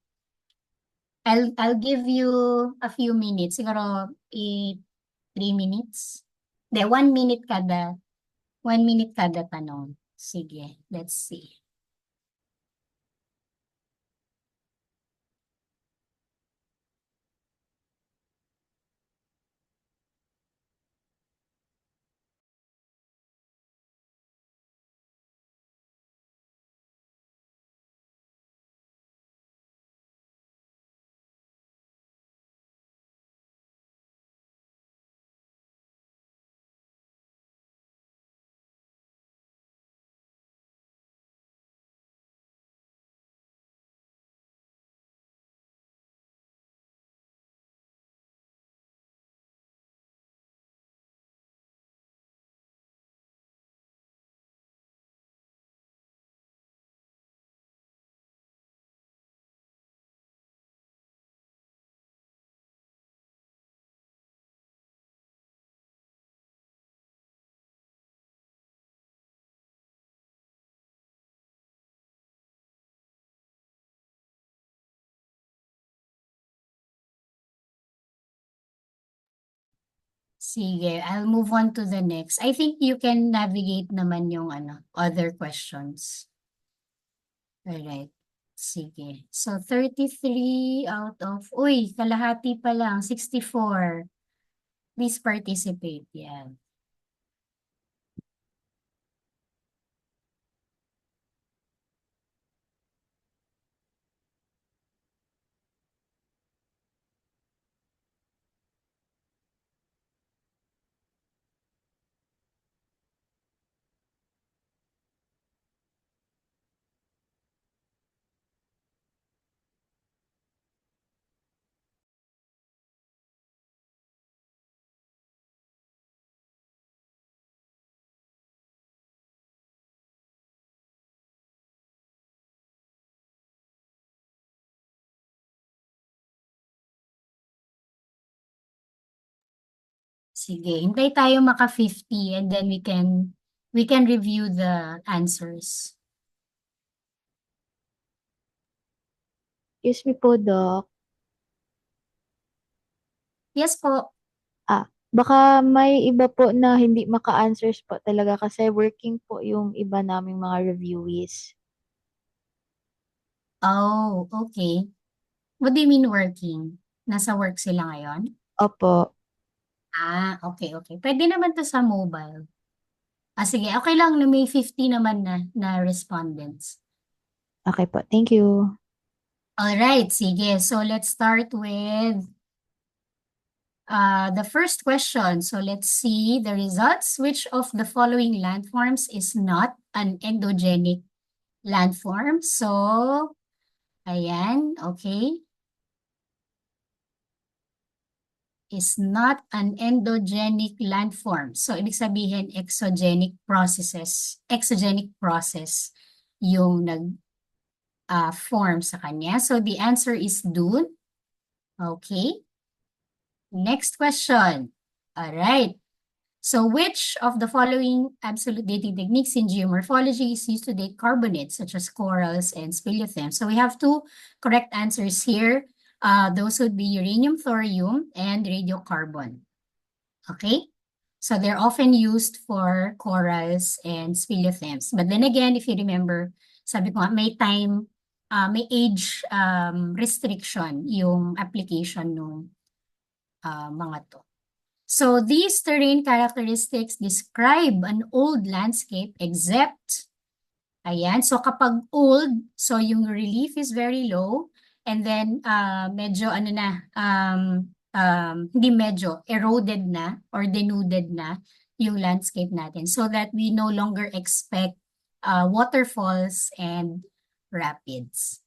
I'll give you a few minutes, siguro 3 minutes. 1 minute kada 1 minute kada tanong. Sige, let's see. Sige, I'll move on to the next. I think you can navigate naman yung other questions. Alright. Sige. So, 33 out of, uy, kalahati pa lang, 64. Please participate. Yan. Sige, hintay tayo maka-50 and then we can review the answers. Excuse me po, Doc. Yes po. Baka may iba po na hindi maka-answers po talaga kasi working po yung iba naming mga reviewees. Oh, okay. What do you mean working? Nasa work sila ngayon? Opo. Okay, okay. Pwede naman to sa mobile. Sige, okay lang na may 50 naman na respondents. Okay po. Thank you. Alright, sige. So let's start with the first question. So let's see the results. Which of the following landforms is not an endogenic landform? So, ayan, okay. Is not an endogenic landform. So, ibig sabihin, exogenic process yung nag-form sa kanya. So, the answer is Dune. Okay. Next question. All right. So, which of the following absolute dating techniques in geomorphology is used to date carbonates, such as corals and speleothems? So, we have two correct answers here. Those would be uranium, thorium, and radiocarbon. Okay? So, they're often used for corals and speleothems. But then again, if you remember, sabi ko nga, may age restriction yung application ng mga to. So, these terrain characteristics describe an old landscape except, ayan, so kapag old, so yung relief is very low, and then medyo hindi medyo, eroded na or denuded na yung landscape natin so that we no longer expect waterfalls and rapids.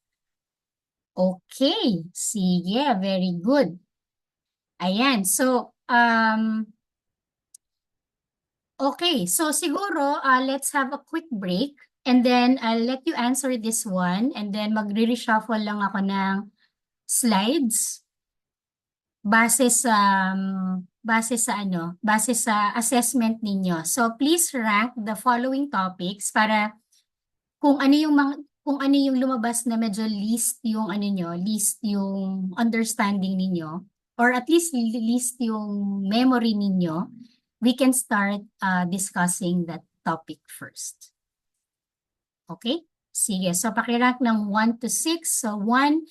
Okay, sige, very good. Ayan, so, okay, so siguro, let's have a quick break and then I'll let you answer this one and then magre-reshuffle lang ako ng slides base sa assessment ninyo. So please rank the following topics para kung ano yung lumabas na medyo least yung least yung understanding ninyo or at least yung memory ninyo, we can start discussing that topic first. Okay? Sige, so pakirank ng 1 to 6. So 1,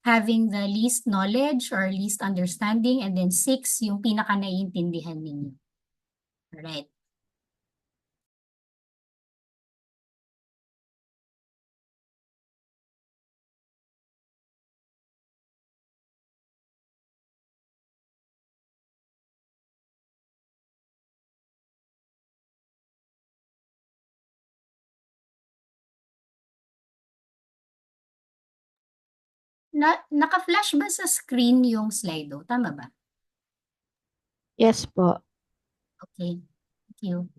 having the least knowledge or least understanding, and then 6, yung pinaka-naiintindihan ninyo. Alright. Naka-flash ba sa screen yung Slido? Tama ba? Yes po. Okay. Thank you.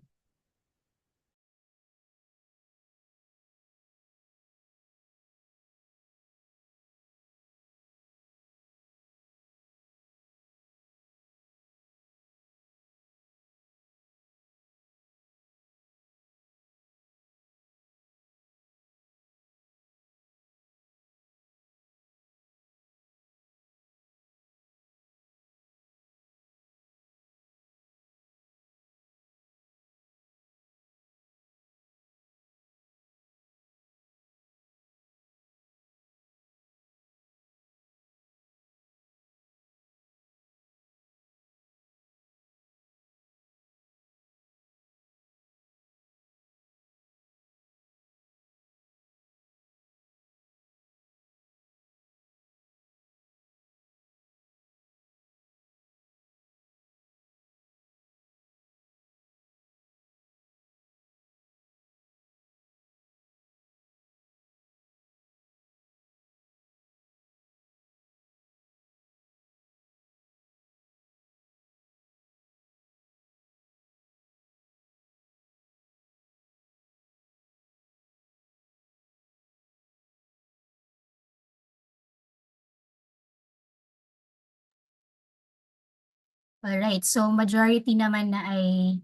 Alright, so majority naman na ay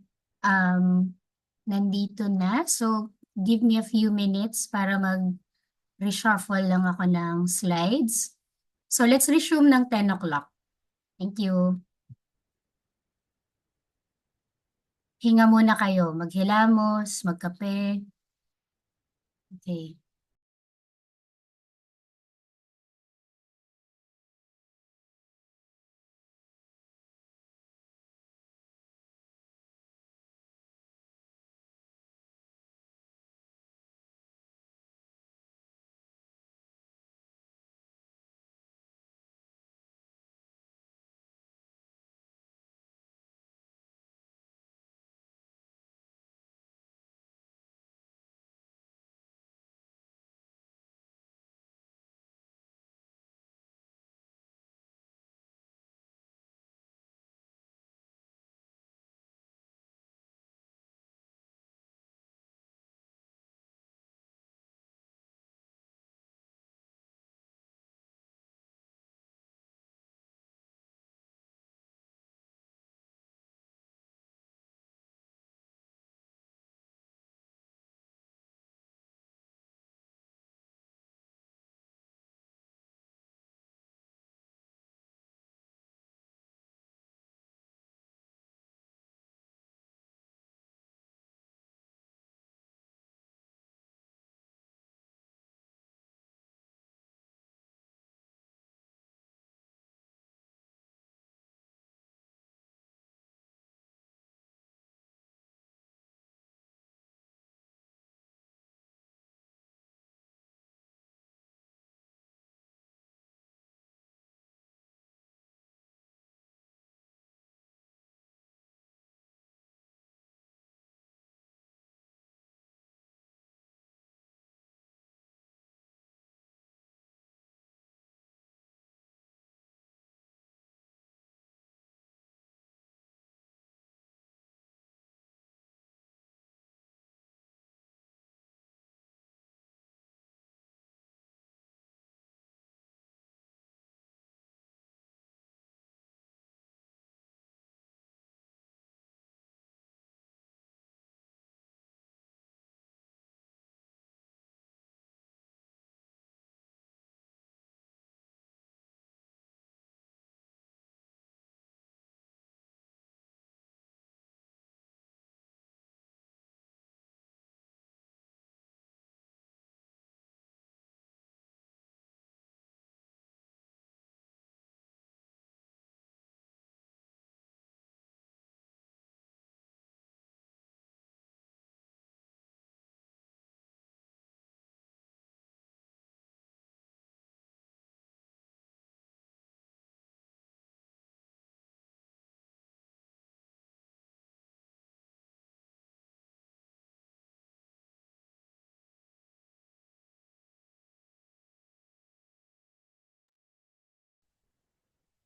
nandito na. So give me a few minutes para mag-reshuffle lang ako ng slides. So let's resume ng 10 o'clock. Thank you. Hinga muna kayo, maghilamos, magkape. Okay.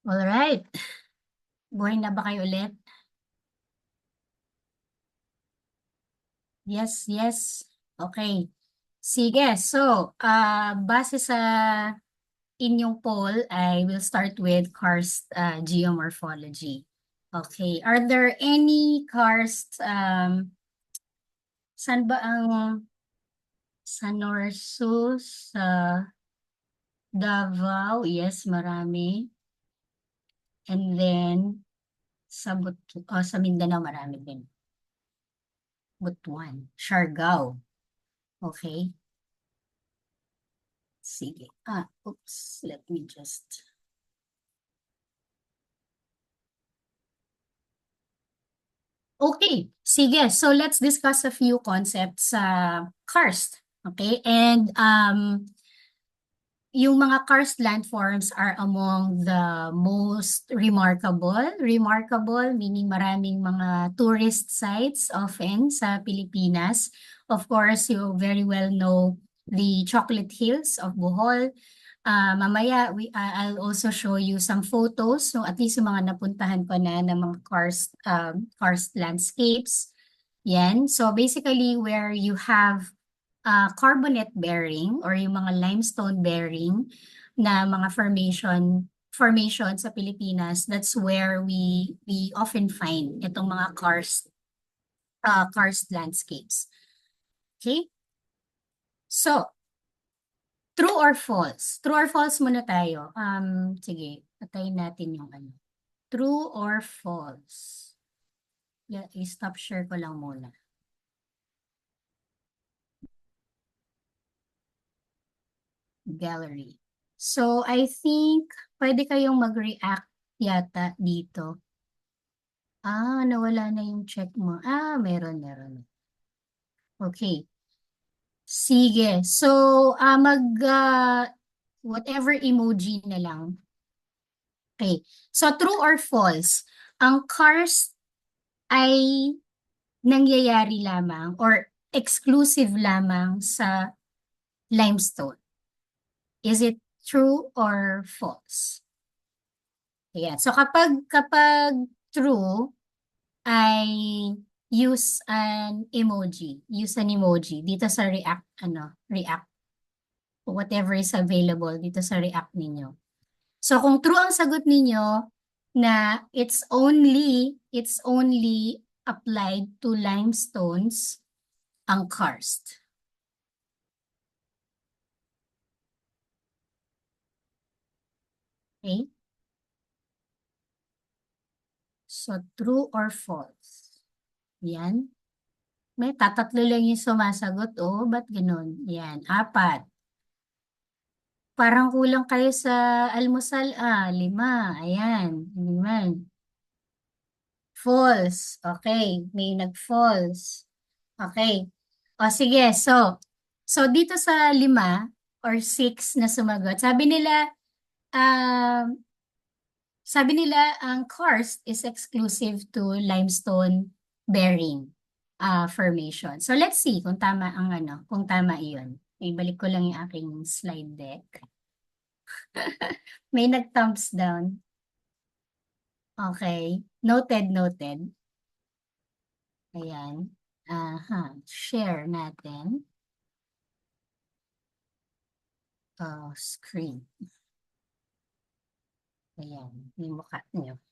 Alright. Buhay na ba kayo ulit? Yes, yes. Okay. Sige, so base sa inyong poll, I will start with karst geomorphology. Okay, are there any karst, saan ba ang sa Norsus, sa Davao? Yes, marami. And then sa sa Mindanao marami din. Butuan, Siargao. Okay. Sige. Oops, let me just... Okay, sige. So let's discuss a few concepts sa karst. Okay, and yung mga karst landforms are among the most remarkable meaning maraming mga tourist sites often sa Pilipinas. Of course, you very well know the Chocolate Hills of Bohol. Mamaya, I'll also show you some photos, so at least yung mga napuntahan ko na ng mga karst landscapes. Yan. So basically, where you have carbonate bearing or yung mga limestone bearing na mga formation formation sa Pilipinas, that's where we often find itong mga karst landscapes. Okay? So, true or false? True or false muna tayo. Sige, patayin natin yung ano. True or false? Yeah, i-stop share ko lang muna. Gallery. So, I think pwede kayong mag-react yata dito. Nawala na yung check mo. Meron. Okay. Sige. So, whatever emoji na lang. Okay. So, true or false? Ang karst ay nangyayari lamang or exclusive lamang sa limestone. Is it true or false? Ayan. So, kapag true, ay use an emoji. Use an emoji dito sa react, react. Whatever is available dito sa react ninyo. So, kung true ang sagot ninyo na it's only applied to limestones ang karst. Okay? So, true or false? Yan. May tatatlo lang yung sumasagot. Ba't ganun? Yan, 4. Parang kulang kayo sa almusal. 5. Ayan, 5. False. Okay, may nag-false. Okay. O sige, so dito sa 5 or 6 na sumagot, sabi nila ang karst is exclusive to limestone bearing formation. So let's see kung tama kung tama iyon. Ibalik ko lang yung aking slide deck. May nag-thumbs down. Okay. Noted. Ayan. Share natin. Screen. Ayan. Yung mukha niyo.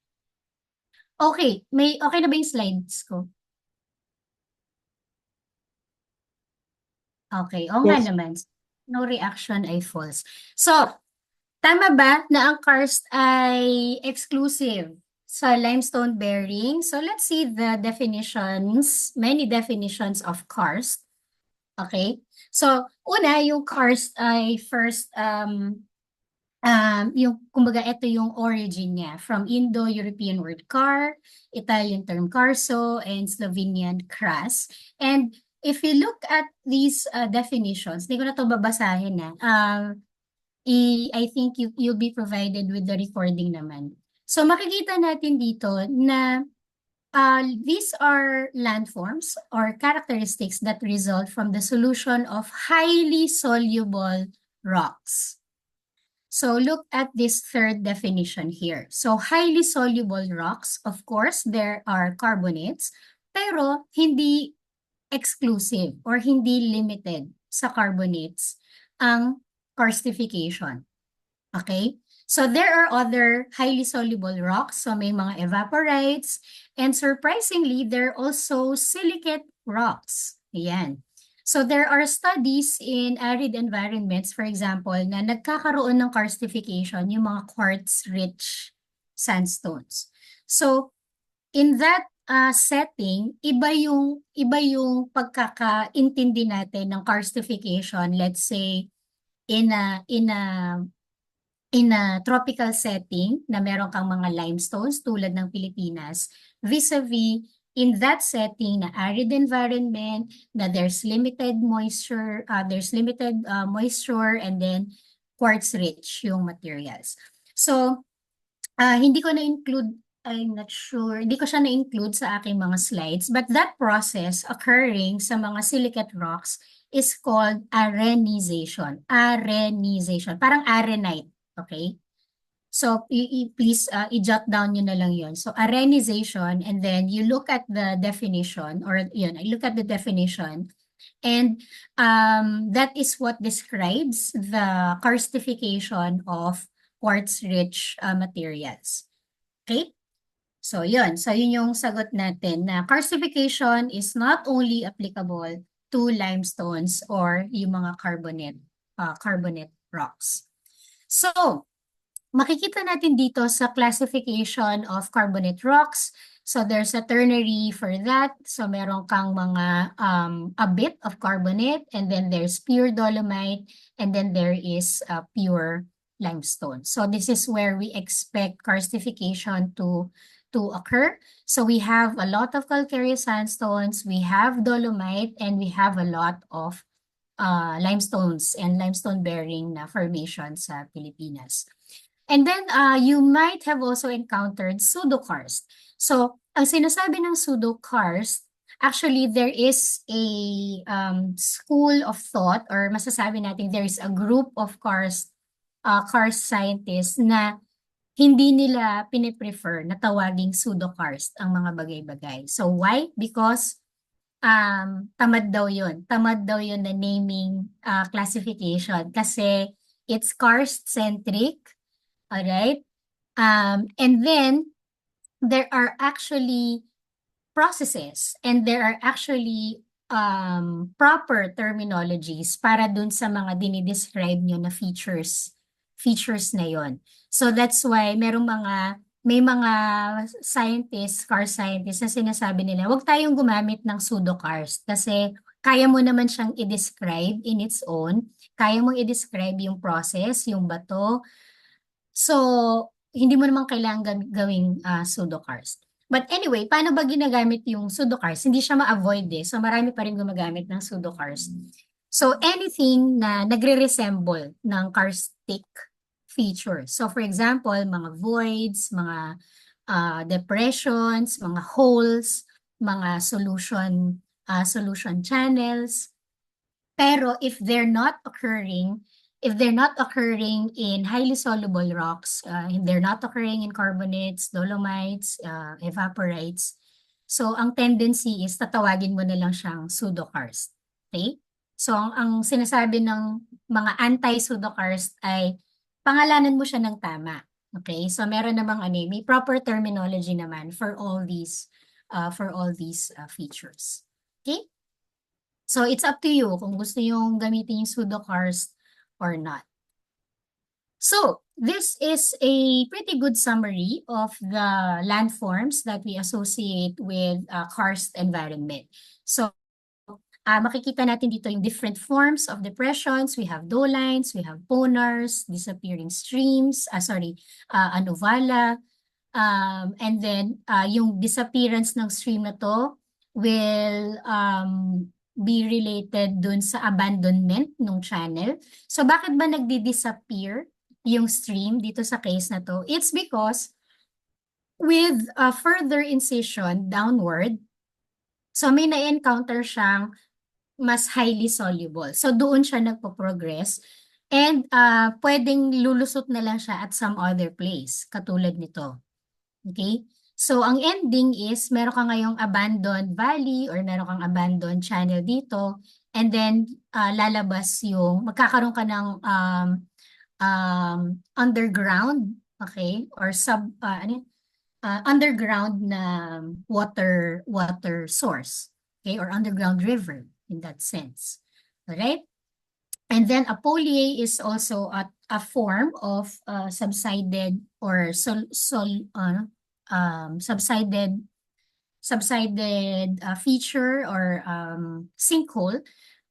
Okay. Okay na ba yung slides ko? Okay. Nga naman. No reaction ay false. So, tama ba na ang karst ay exclusive sa limestone bearing? So let's see the definitions, many definitions of karst. Okay? So, una, yung karst ay first, kumbaga ito yung origin niya from Indo-European word kar, Italian term karso, and Slovenian kras. And if you look at these definitions, hindi ko na ito babasahin I think you'll be provided with the recording naman. So makikita natin dito na these are landforms or characteristics that result from the solution of highly soluble rocks. So look at this third definition here. So highly soluble rocks, of course, there are carbonates, pero hindi exclusive or hindi limited sa carbonates ang karstification. Okay? So there are other highly soluble rocks. So may mga evaporites. And surprisingly, there are also silicate rocks. Ayan. So there are studies in arid environments, for example, na nagkakaroon ng karstification yung mga quartz-rich sandstones. So in that setting, iba yung pagkakaintindi natin ng karstification, let's say, in a tropical setting na meron kang mga limestones tulad ng Pilipinas, vis-a-vis in that setting na arid environment, na there's limited moisture, and then quartz-rich yung materials. So, hindi ko na-include, I'm not sure, hindi ko siya na-include sa aking mga slides, but that process occurring sa mga silicate rocks is called arenization. Arenization. Parang arenite. Okay? So, please, i-jot down nyo na lang yun. So, arenization, and then you look at the definition, or yun, I look at the definition, and that is what describes the karstification of quartz-rich materials. Okay? So, yun. So, yun yung sagot natin na karstification is not only applicable to limestones or yung mga carbonate rocks. So, makikita natin dito sa classification of carbonate rocks. So, there's a ternary for that. So, meron kang mga a bit of carbonate, and then there's pure dolomite, and then there is pure limestone. So, this is where we expect karstification to occur. So, we have a lot of calcareous sandstones, we have dolomite, and we have a lot of limestones and limestone-bearing na formations sa Pilipinas. And then, you might have also encountered pseudokarst. So, ang sinasabi ng pseudokarst, actually, there is a school of thought, or masasabi natin there is a group of karst scientists na hindi nila piniprefer na tawaging pseudokarst ang mga bagay-bagay. So, why? Because tamad daw yun. Tamad daw yun na naming classification kasi it's karst-centric. Alright? And then, there are actually processes and there are actually proper terminologies para dun sa mga dinidescribe nyo na features na yon. So that's why may mga scientists, karst scientists na sinasabi nila, huwag tayong gumamit ng pseudokarst kasi kaya mo naman siyang i-describe in its own. Kaya mong i-describe yung process, yung bato. So, hindi mo naman kailangan gawing pseudokarst. But anyway, paano ba ginagamit yung pseudokarst? Hindi siya ma-avoid eh. So, marami pa rin gumagamit ng pseudokarst. So, anything na nagre-resemble ng karstic features. So, for example, mga voids, mga depressions, mga holes, mga solution channels. Pero if they're not occurring in highly soluble rocks, they're not occurring in carbonates, dolomites, evaporites, so ang tendency is tatawagin mo na lang siyang pseudokarst. Okay? So ang sinasabi ng mga anti-pseudokarst ay pangalanan mo siya ng tama. Okay? So meron namang may proper terminology naman for all these features. Okay? So it's up to you kung gusto yung gamitin yung pseudokarst or not. So this is a pretty good summary of the landforms that we associate with karst environment. So makikita natin dito yung different forms of depressions. We have dolines, we have ponars, disappearing streams, anovala, and then yung disappearance ng stream na to will be related dun sa abandonment ng channel. So bakit ba nagdi-disappear yung stream dito sa case na to? It's because with further incision downward, so may na-encounter siyang mas highly soluble. So doon siya nagpo-progress and pwedeng lulusot na lang siya at some other place, katulad nito. Okay? So ang ending is meron ka ngayong abandoned valley or meron kang abandoned channel dito, and then magkakaroon ka ng underground, okay? Or underground na water source, okay? Or underground river in that sense. Alright? And then a polye is also a form of subsided or subsided feature or sinkhole.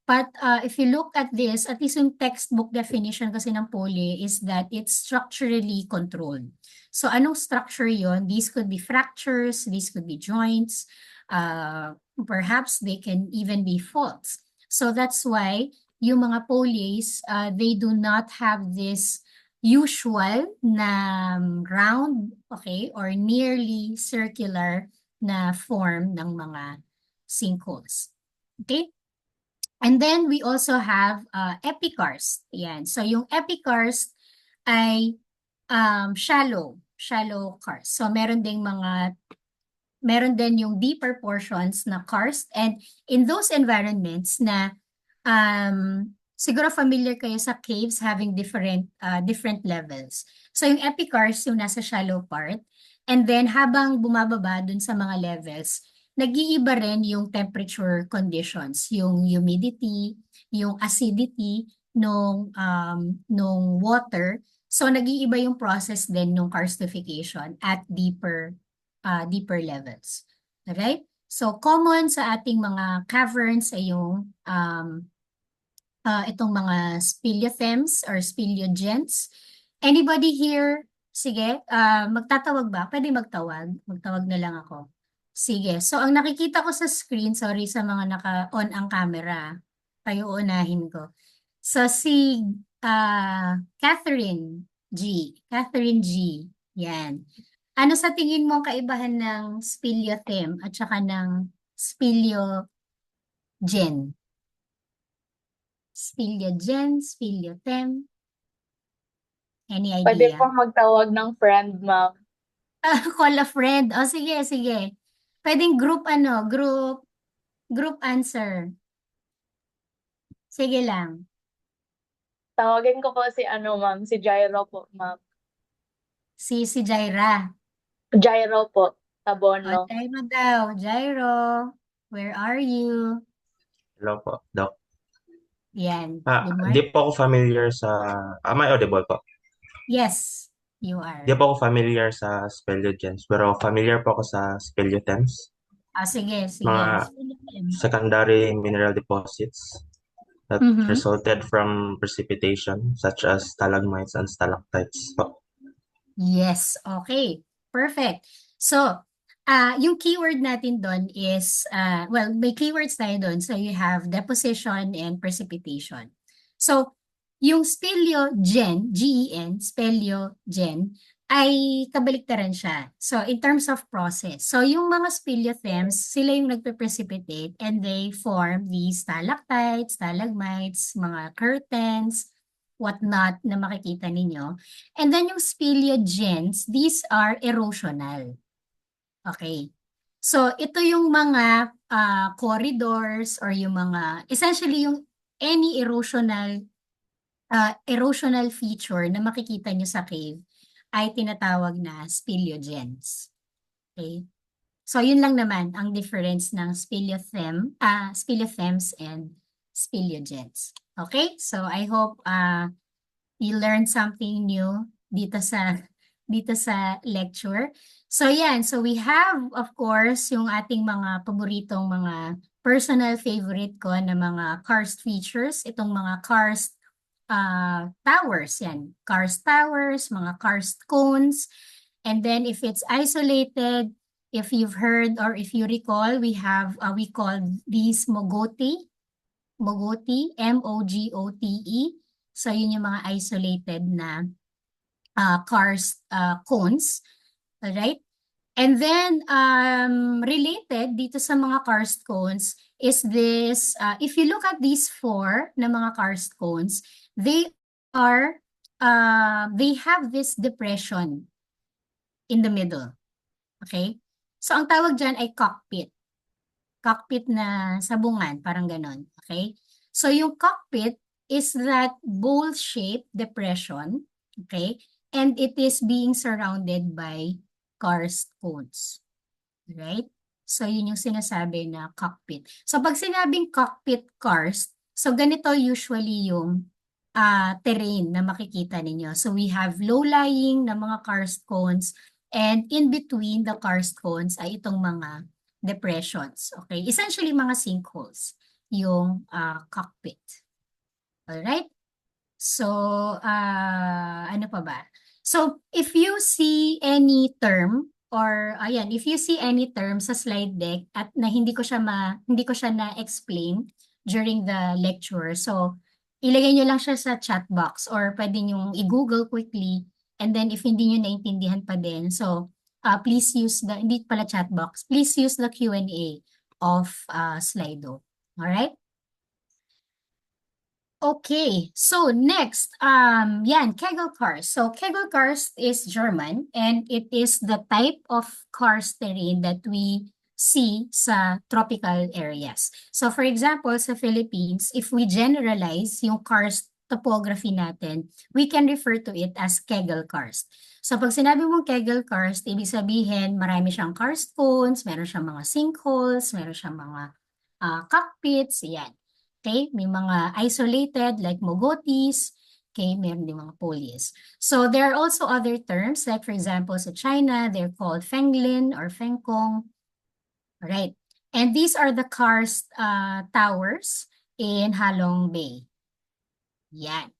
But if you look at this, at least yung textbook definition kasi ng polye is that it's structurally controlled. So anong structure yon? These could be fractures, these could be joints, perhaps they can even be faults. So that's why yung mga polyes, they do not have this usual na round, okay, or nearly circular na form ng mga sinkholes. Okay? And then we also have epikarst. Yan. So yung epikarst ay shallow karst. So meron din yung deeper portions na karst, and in those environments na siguro familiar kayo sa caves having different levels. So yung epicars, yung nasa shallow part, and then habang bumababa dun sa mga levels, nag-iiba rin yung temperature conditions, yung humidity, yung acidity nung water. So nag-iiba yung process din nung karstification at deeper levels. Alright? So common sa ating mga caverns ay yung itong mga speleothems or speleogems. Anybody here? Sige, magtatawag ba? Pwede magtawag. Magtawag na lang ako. Sige. So, ang nakikita ko sa screen, sorry sa mga naka-on ang camera. Kayo unahin ko. So, si Catherine G. Catherine G. Yan. Ano sa tingin mo ang kaibahan ng speleothem at saka ng speleogen? Speleogen, speleothem. Any Pwede idea? pong magtawag ng friend, ma'am. Call a friend. O sige, sige. Pwedeng group group answer. Sige lang. Tawagin ko po si ma'am, si Jairo po, ma'am. Si Jaira. Jairo po, O, Tabono. Jairo daw. Jairo, where are you? Hello po, Doc. Yan. Good Di morning. po ako familiar sa... Am I audible po? Yes, you are. Di po ako familiar sa speleogems, pero familiar po ako sa speleothems, Sige, sige. mga Speleothem. secondary mineral deposits that Mhm. resulted from precipitation, such as stalagmites and stalactites po. Yes, okay. Perfect. So, yung keyword natin doon is, well, may keywords tayo doon. So, you have deposition and precipitation. So, yung speleogen, Gen, speleogen, ay kabaliktaran siya. So, in terms of process. So, yung mga speleothems, sila yung nagpe-precipitate and they form these stalactites, stalagmites, mga curtains, whatnot na makikita ninyo. And then yung speleogens, these are erosional. Okay. So ito yung mga corridors or yung mga, essentially yung any erosional feature na makikita nyo sa cave ay tinatawag na speleogens. Okay. So yun lang naman ang difference ng speleothems and speleogens. Okay? So I hope you learned something new dito sa lecture. So yan, so we have of course yung ating mga paboritong mga personal favorite ko na mga karst features, itong mga karst towers yan, karst towers, mga karst cones. And then if it's isolated, if you've heard or if you recall, we call these mogote, M-O-G-O-T-E. So yun yung mga isolated na karst cones. Alright? And then related dito sa mga karst cones is this, if you look at these four na mga karst cones, they have this depression in the middle. Okay? So ang tawag dyan ay cockpit. Cockpit na sabungan, parang ganon. Okay? So yung cockpit is that bowl-shaped depression, okay? And it is being surrounded by karst cones. Right? So yun yung sinasabi na cockpit. So pag sinabing cockpit karst, so ganito usually yung terrain na makikita ninyo. So we have low-lying na mga karst cones and in between the karst cones ay itong mga depressions. Okay? Essentially mga sinkholes yung cockpit. Alright? So, ano pa ba? So, if you see any term or ayan, if you see any term sa slide deck at na hindi ko siya na-explain during the lecture, so ilagay nyo lang siya sa chat box or pwede nyo i-google quickly and then if hindi nyo naintindihan pa din, so please use the, hindi pala chat box, please use the Q&A of Slido. Alright? Okay, so next, yan, Kegelkarst. So Kegelkarst is German and it is the type of karst terrain that we see sa tropical areas. So for example, sa Philippines, if we generalize yung karst topography natin, we can refer to it as Kegel karst. So pag sinabi mong Kegel karst, ibig sabihin marami siyang karst cones, meron siyang mga sinkholes, meron siyang mga cockpits, yan. Okay, may mga isolated like mogotes, okay, meron din mga pulleys. So there are also other terms, like for example sa China, they're called fenglin or fengkong. Right. And these are the karst towers in Halong Bay. Yan.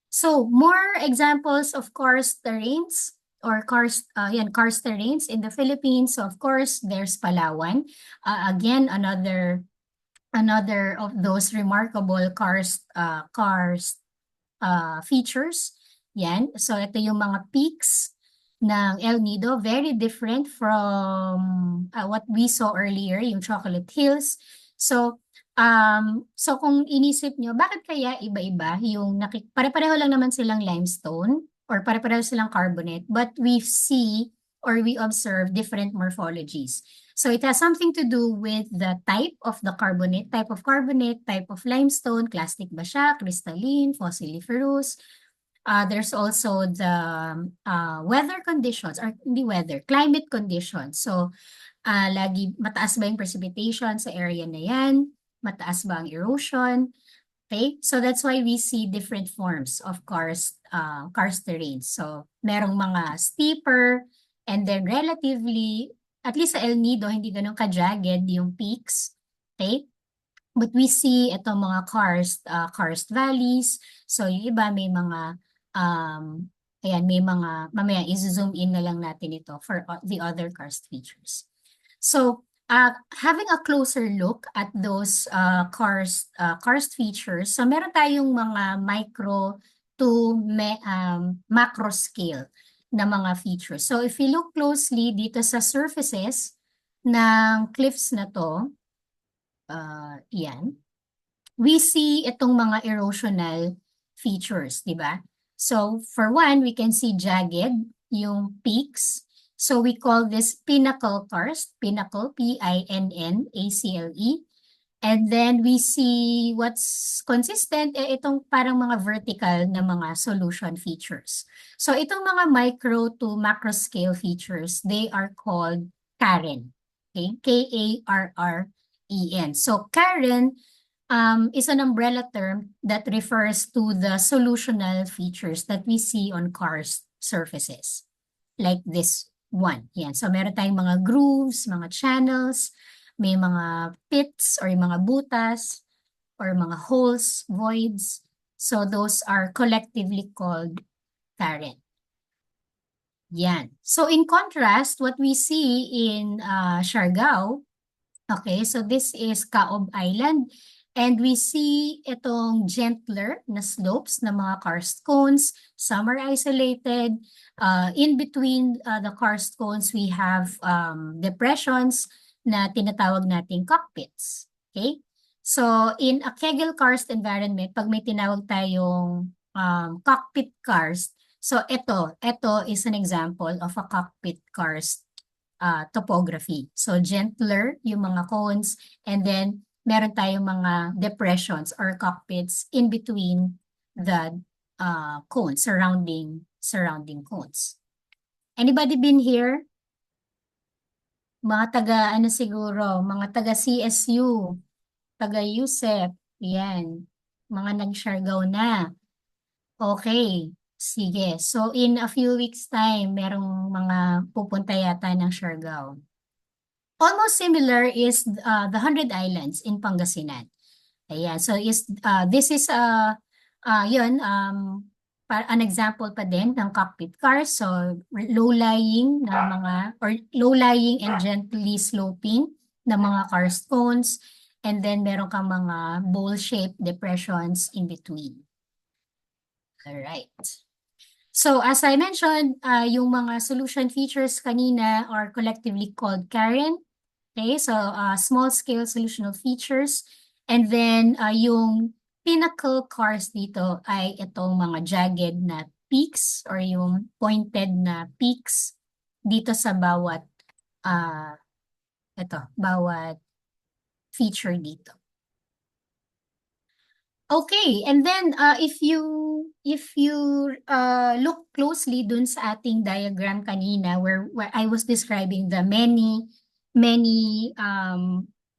So more examples of karst terrains or karst terrains in the Philippines. So of course, there's Palawan. Again, another of those remarkable karst features. Yan. So ito yung mga peaks ng El Nido, very different from what we saw earlier, yung Chocolate Hills. So kung inisip nyo, bakit kaya iba-iba yung pare-pareho lang naman silang limestone or pare-pareho silang carbonate, but we see or we observe different morphologies. So it has something to do with the type of the carbonate, type of limestone, clastic ba siya, crystalline, fossiliferous. There's also the weather conditions, or hindi weather, climate conditions. So, lagi mataas ba yung precipitation sa area na yan? Mataas ba ang erosion? Okay, so that's why we see different forms of karst terrains. So, merong mga steeper, and then relatively, at least sa El Nido, hindi ganun ka-jagged yung peaks. Okay? But we see itong mga karst valleys. So, yung iba may mga ayan, may mga, mamaya i-zoom in na lang natin ito for the other karst features. So, having a closer look at those karst features, so meron tayong mga micro to macro scale na mga features. So, if you look closely dito sa surfaces ng cliffs na to, yan, we see itong mga erosional features, di ba? So, for one, we can see jagged, yung peaks. So, we call this pinnacle karst, pinnacle, P-I-N-N-A-C-L-E. And then, we see what's consistent, itong parang mga vertical na mga solution features. So, itong mga micro to macro scale features, they are called Karen. Okay? K-A-R-R-E-N. So, Karen is an umbrella term that refers to the solutional features that we see on karst surfaces, like this one. Yan. So, meron tayong mga grooves, mga channels, may mga pits or mga butas, or mga holes, voids. So, those are collectively called Karen. Yan. So, in contrast, what we see in Siargao, okay, so this is Caob Island. And we see itong gentler na slopes ng mga karst cones. Some are isolated. In between the karst cones, we have depressions na tinatawag nating cockpits. Okay? So, in a Kegel karst environment, pag may tinawag tayong cockpit karst, so ito is an example of a cockpit karst topography. So, gentler yung mga cones, and then meron tayong mga depressions or cockpits in between the cones, surrounding cones. Anybody been here? Mga taga, siguro, mga taga CSU, taga USEP, yan. Mga nag-Siargao na. Okay, sige. So, in a few weeks time, merong mga pupunta yata ng Siargao. Almost similar is the 100 Islands in Pangasinan. Ayan, so this is an example pa din ng cockpit cars. So low-lying na mga, or low-lying and gently sloping na mga karst cones, and then meron kang mga bowl-shaped depressions in between. All right. So as I mentioned, yung mga solution features kanina are collectively called Karen. Okay, so small-scale solutional features. And then yung pinnacle karst dito ay itong mga jagged na peaks or yung pointed na peaks dito sa bawat bawat feature dito. Okay, and then if you look closely dun sa ating diagram kanina where I was describing the many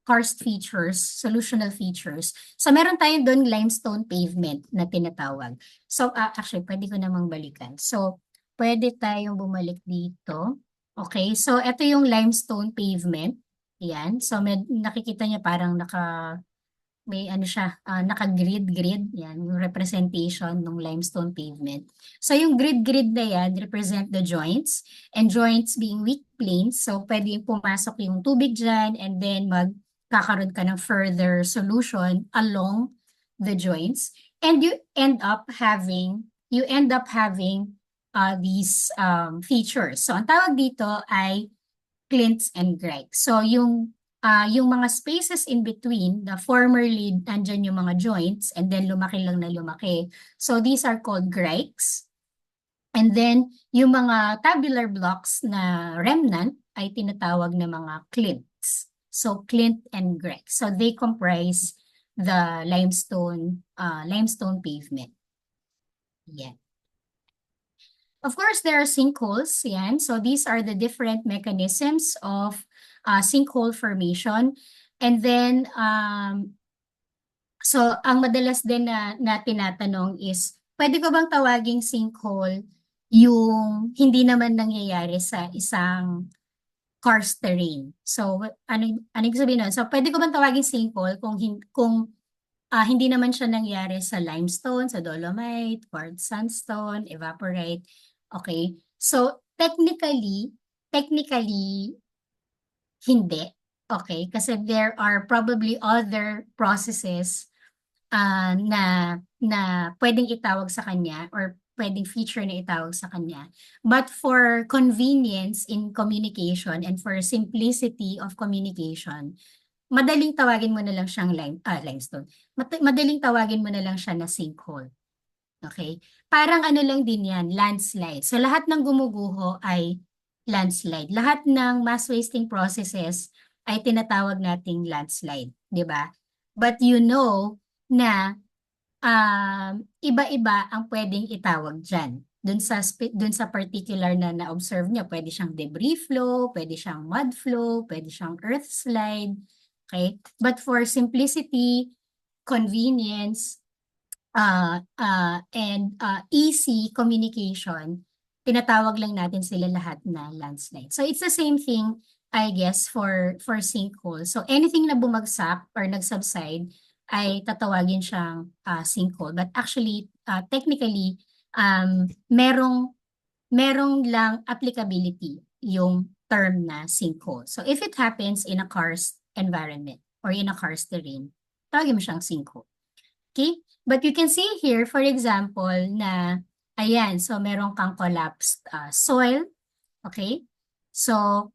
karst features, solutional features. So meron tayong dun limestone pavement na tinatawag. So actually pwede ko namang balikan. So pwede tayong bumalik dito. Okay, so ito yung limestone pavement. Yan. So nakikita niya parang may ano siya, naka-grid, yan, yung representation ng limestone pavement. So yung grid na yan represent the joints, and joints being weak planes, so pwedeng pumasok yung tubig dyan, and then magkakaroon ka ng further solution along the joints, and you end up having these features. So ang tawag dito ay clints and grikes. So yung mga spaces in between, the formerly andyan yung mga joints and then lumaki lang na lumaki. So these are called grikes. And then yung mga tabular blocks na remnant ay tinatawag na mga clints. So clint and grike. So they comprise the limestone pavement. Yeah. Of course, there are sinkholes. Yan. So these are the different mechanisms of sinkhole formation. And then, so ang madalas din na tinatanong is, pwede ko bang tawaging sinkhole yung hindi naman nangyayari sa isang karst terrain? So, ano ibig sabihin nun? So, pwede ko bang tawaging sinkhole kung hindi naman siya nangyari sa limestone, sa dolomite, quartz sandstone, evaporite. Okay. So, technically, hindi. Okay. Kasi there are probably other processes na pwedeng itawag sa kanya or pwedeng feature na itawag sa kanya. But for convenience in communication and for simplicity of communication, madaling tawagin mo na lang siyang limestone. Madaling tawagin mo na lang siya na sinkhole. Okay? Parang ano lang din yan, landslide. So lahat ng gumuguho ay landslide. Lahat ng mass wasting processes ay tinatawag nating landslide, di ba? But you know na iba-iba ang pwedeng itawag dyan. Dun sa particular na na-observe niya, pwede siyang debris flow, pwede siyang mud flow, pwede siyang earth slide. Okay? But for simplicity, convenience, and easy communication, tinatawag lang natin sila lahat na landslide. So it's the same thing, I guess, for sinkhole. So anything na bumagsak or nag-subside ay tatawagin siyang sinkhole. But actually, technically, merong lang applicability yung term na sinkhole. So if it happens in a karst environment or in a karst terrain, tawagin mo siyang sinkhole. Okay? But you can see here, for example, na ayan, so meron kang collapsed soil. Okay? So,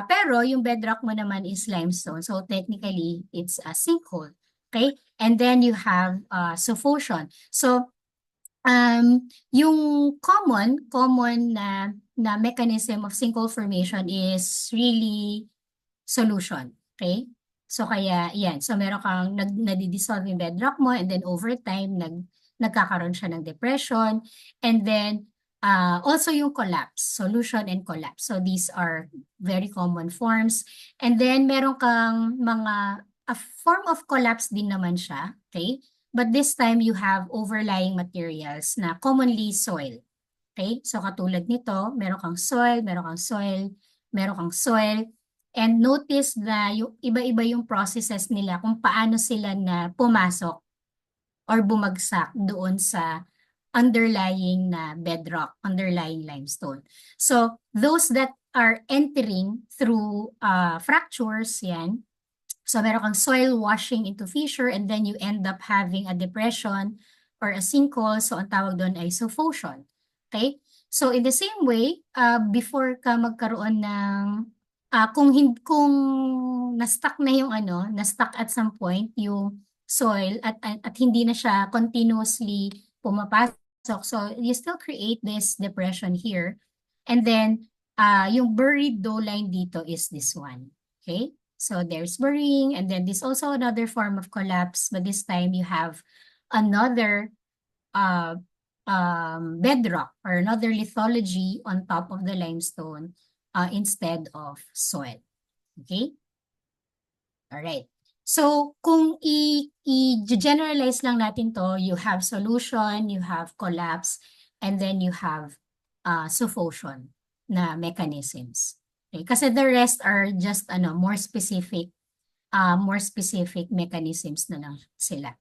pero yung bedrock mo naman is limestone. So technically, it's a sinkhole. Okay? And then you have suffosion. So, yung common na mechanism of sinkhole formation is really solution. Okay? So kaya yan. So meron kang nadidissolve yung bedrock mo, and then over time nagkakaroon siya ng depression, and then also yung collapse, solution and collapse. So these are very common forms. And then meron kang a form of collapse din naman siya, okay? But this time you have overlying materials na commonly soil. Okay? So katulad nito, meron kang soil, meron kang soil, meron kang soil. And notice na yung iba-iba yung processes nila kung paano sila na pumasok or bumagsak doon sa underlying na bedrock, underlying limestone. So those that are entering through fractures, yan. So meron kang soil washing into fissure, and then you end up having a depression or a sinkhole. So ang tawag doon ay suffosion. Okay? So in the same way, before ka magkaroon ng kung na-stuck na yung na-stuck at some point yung soil at hindi na siya continuously pumapasok. So you still create this depression here. And then yung buried dough line dito is this one. Okay? So there's burying, and then this also another form of collapse, but this time you have another bedrock or another lithology on top of the limestone instead of soil. Okay? All right. So kung i-generalize lang natin to, you have solution, you have collapse, and then you have suffocation na mechanisms. Okay? Kasi the rest are just more specific mechanisms na lang sila.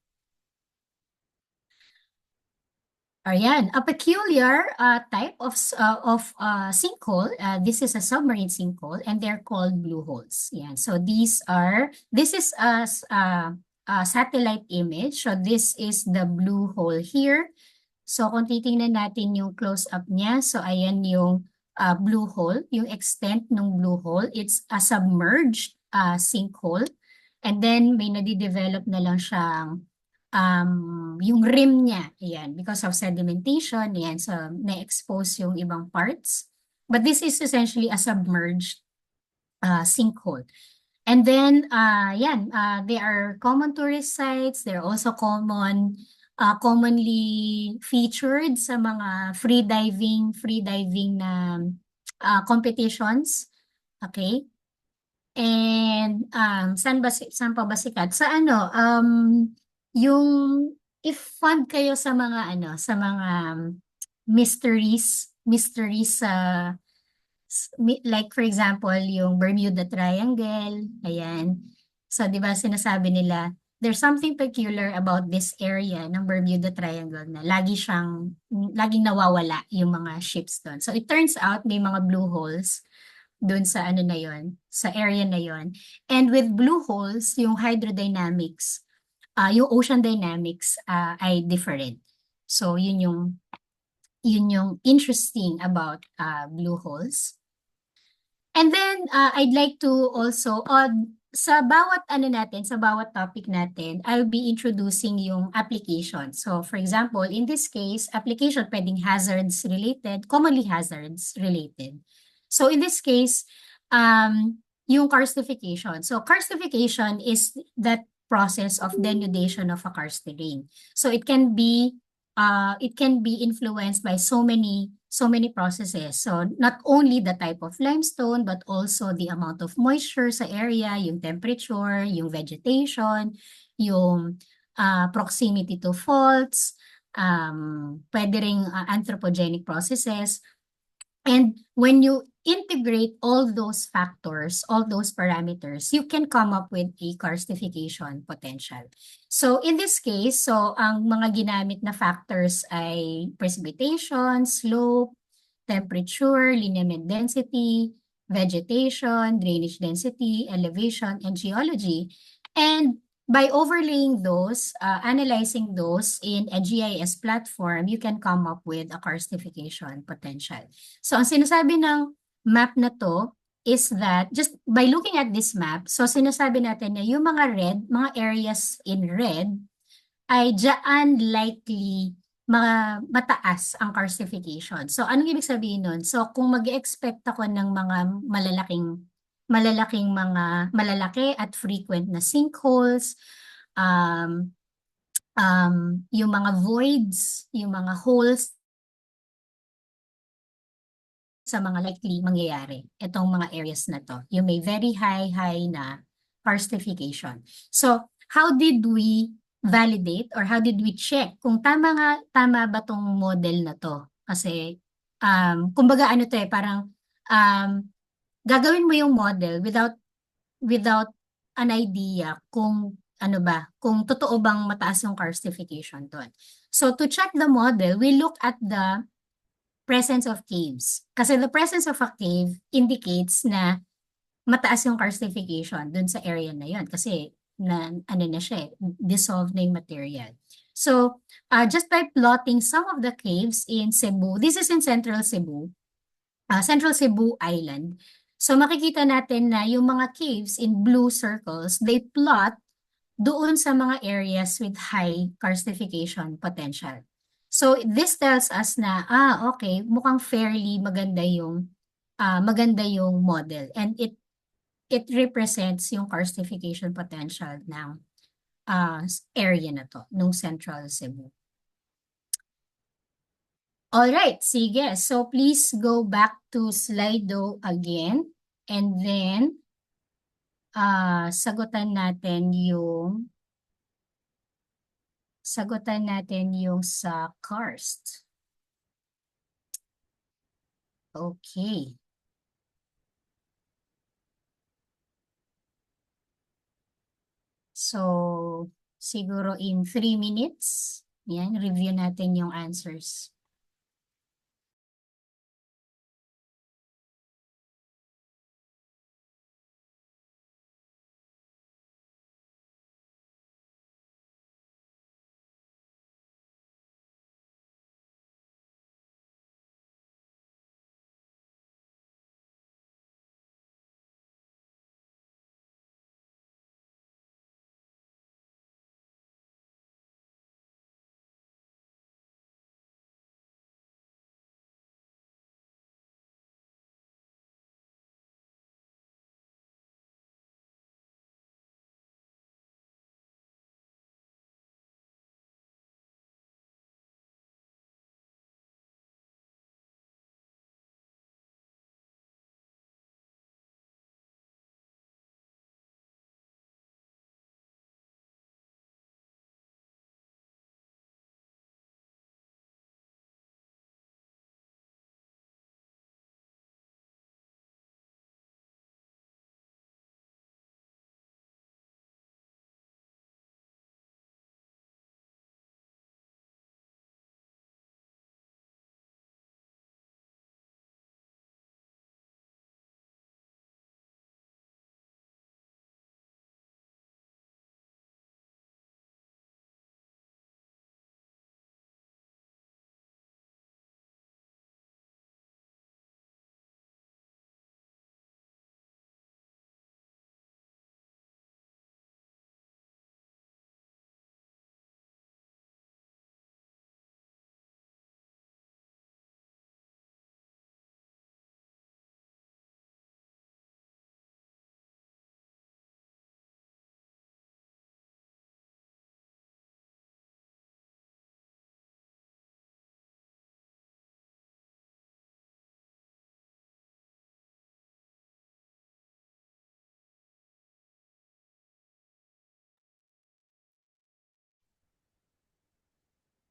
Ayan, a peculiar type of sinkhole. This is a submarine sinkhole, and they're called blue holes. Yeah, so this is a satellite image. So this is the blue hole here. So kung titingnan natin yung close-up niya, so ayan yung blue hole, yung extent ng blue hole. It's a submerged sinkhole. And then may nadidevelop na lang siyang yung rim niya, ayan, because of sedimentation, ayan, so na-expose yung ibang parts. But this is essentially a submerged sinkhole. And then, they are common tourist sites. They're also commonly featured sa mga free diving na competitions. Okay? And saan pa ba sikat? Sa yung if fun kayo sa mga mysteries like for example yung Bermuda Triangle, ayan. So 'di ba sinasabi nila there's something peculiar about this area ng Bermuda Triangle na laging nawawala yung mga ships doon. So it turns out may mga blue holes doon sa na yon, sa area na yon. And with blue holes, yung hydrodynamics yung ocean dynamics ay different. So yun yung interesting about blue holes. And then I'd like to also sa bawat sa bawat topic natin, I'll be introducing yung application. So for example, in this case, application pwedeng hazards related, commonly hazards related. So in this case, yung karstification. So karstification is that process of denudation of a karst terrain. So it can be influenced by so many processes. So not only the type of limestone, but also the amount of moisture sa area, yung temperature, yung vegetation, yung proximity to faults, pwede ring anthropogenic processes. And when you integrate all those factors, all those parameters, you can come up with a karstification potential. So in this case, ang mga ginamit na factors ay precipitation, slope, temperature, lineament density, vegetation, drainage density, elevation, and geology. And by overlaying those, analyzing those in a GIS platform, you can come up with a karstification potential. So ang sinasabi ng map na to is that just by looking at this map, so sinasabi natin na yung mga areas in red ay dyan likely mataas ang karstification. So anong ibig sabihin nun? So kung mag-expect ako ng mga malalaki at frequent na sinkholes, yung mga voids, yung mga holes sa mga likely mangyayari. Itong mga areas na to. You may very high na karstification. So, how did we validate or how did we check kung tama ba tong model na to? Kasi, kumbaga parang gagawin mo yung model without an idea kung kung totoo bang mataas yung karstification doon. So to check the model, we look at the presence of caves. Kasi the presence of a cave indicates na mataas yung karstification doon sa area na yun. Kasi dissolved na yung material. So just by plotting some of the caves in Cebu, this is in Central Cebu Island. So makikita natin na yung mga caves in blue circles, they plot doon sa mga areas with high karstification potential. So this tells us na, okay, mukhang fairly maganda yung model. And it represents yung karstification potential ng area na to, nung Central Cebu. Alright, sige. So please go back to Slido again and then sagutan natin yung sa karst. Okay. So, siguro in 3 minutes, yan, review natin yung answers.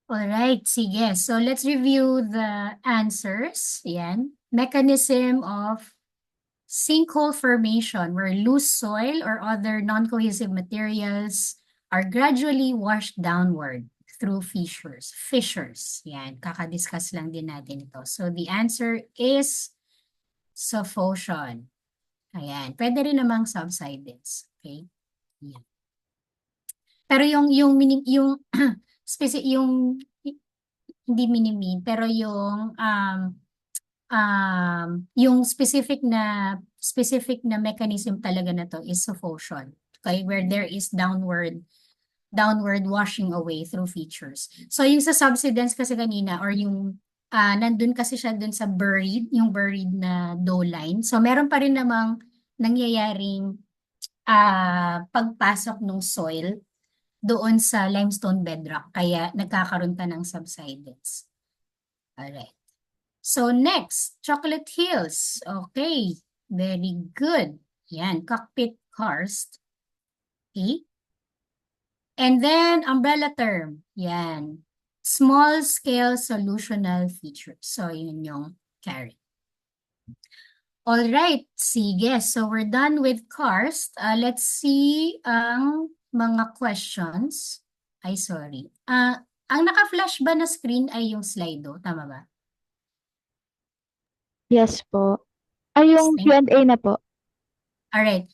Alright, sige. So let's review the answers. Yan. Mechanism of sinkhole formation where loose soil or other non-cohesive materials are gradually washed downward through fissures. Fissures. Yan. Kakadiscuss lang din natin ito. So the answer is suffosion. Ayan. Pwede rin namang subsidence. Okay? Yan. Pero yung hindi mini-mean, pero yung specific na mechanism talaga na to is suffosion. Okay, where there is downward washing away through features. So yung sa subsidence kasi kanina or yung nandun kasi siya dun sa buried na doline. So meron pa rin namang nangyayaring pagpasok ng soil doon sa limestone bedrock, kaya nagkakaroon ka ng subsidence. Alright. So next, Chocolate Hills. Okay, very good. Yan, cockpit karst. Okay. And then, umbrella term. Yan. Small scale solutional features. So, yun yung carry. Alright, sige. So, we're done with karst. Let's see ang mga questions. Ay, sorry. Ang naka-flash ba na screen ay yung Slido? Tama ba? Yes po. Ay, yung Q&A na po. Alright.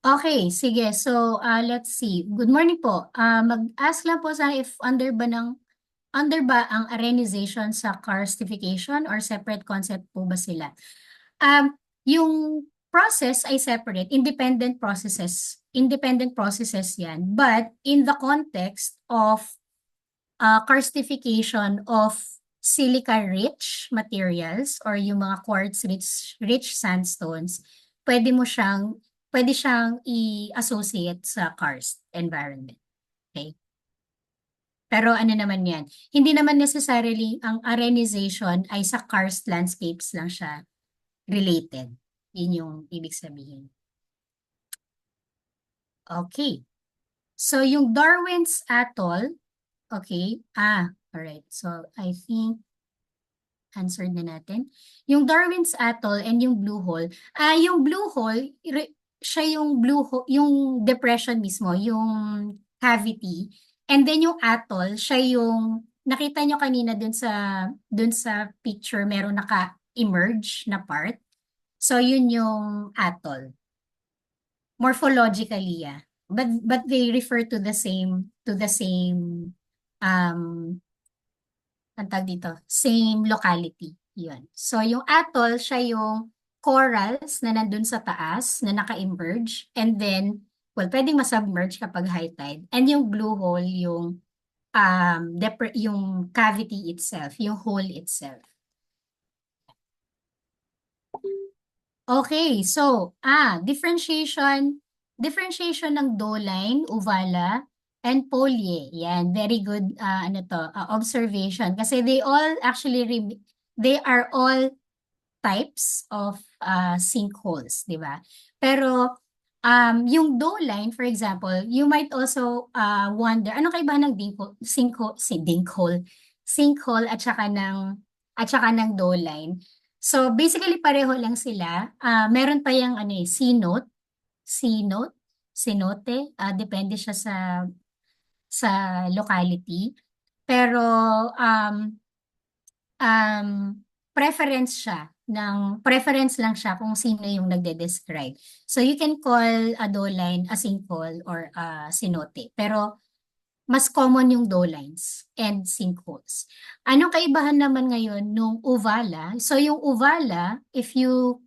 Okay, sige. So, let's see. Good morning po. Mag-ask lang po sa if under ba ang arenization sa karstification or separate concept po ba sila? Yung process ay separate, independent processes yan. But in the context of karstification of silica-rich materials or yung mga quartz-rich sandstones, pwede pwede siyang i-associate sa karst environment. Okay? Pero ano naman yan, hindi naman necessarily ang arenization ay sa karst landscapes lang siya related. Yun yung ibig sabihin. Okay. So yung Darwin's Atoll, okay. Alright. So I think answered na natin. Yung Darwin's Atoll and yung Blue Hole. Yung Blue Hole, siya yung yung depression mismo, yung cavity. And then yung atoll, siya yung nakita nyo kanina dun sa picture, meron naka-emerge na part. So yun yung atoll. Morphologically, yeah. But they refer to the same ang tawag dito, same locality. Yun. So, yung atoll, siya yung corals na nandun sa taas, na naka-emerge. And then, well, pwedeng masubmerge kapag high tide. And yung blue hole, yung cavity itself, yung hole itself. Okay, so, differentiation ng doline, uvala, and polye. Yan, very good observation. Kasi they are all types of sinkholes, di ba? Pero yung doline, for example, you might also wonder, ano kaibahan ng sinkhole at saka ng doline. So basically pareho lang sila. Meron pa yung C-note, cenote, depende siya sa locality. Pero preference lang siya kung sino yung nagde-describe. So you can call a doline a sinkhole or a cenote. Pero mas common yung dolines and sinkholes. Anong kaibahan naman ngayon nung uvala? So yung uvala, if you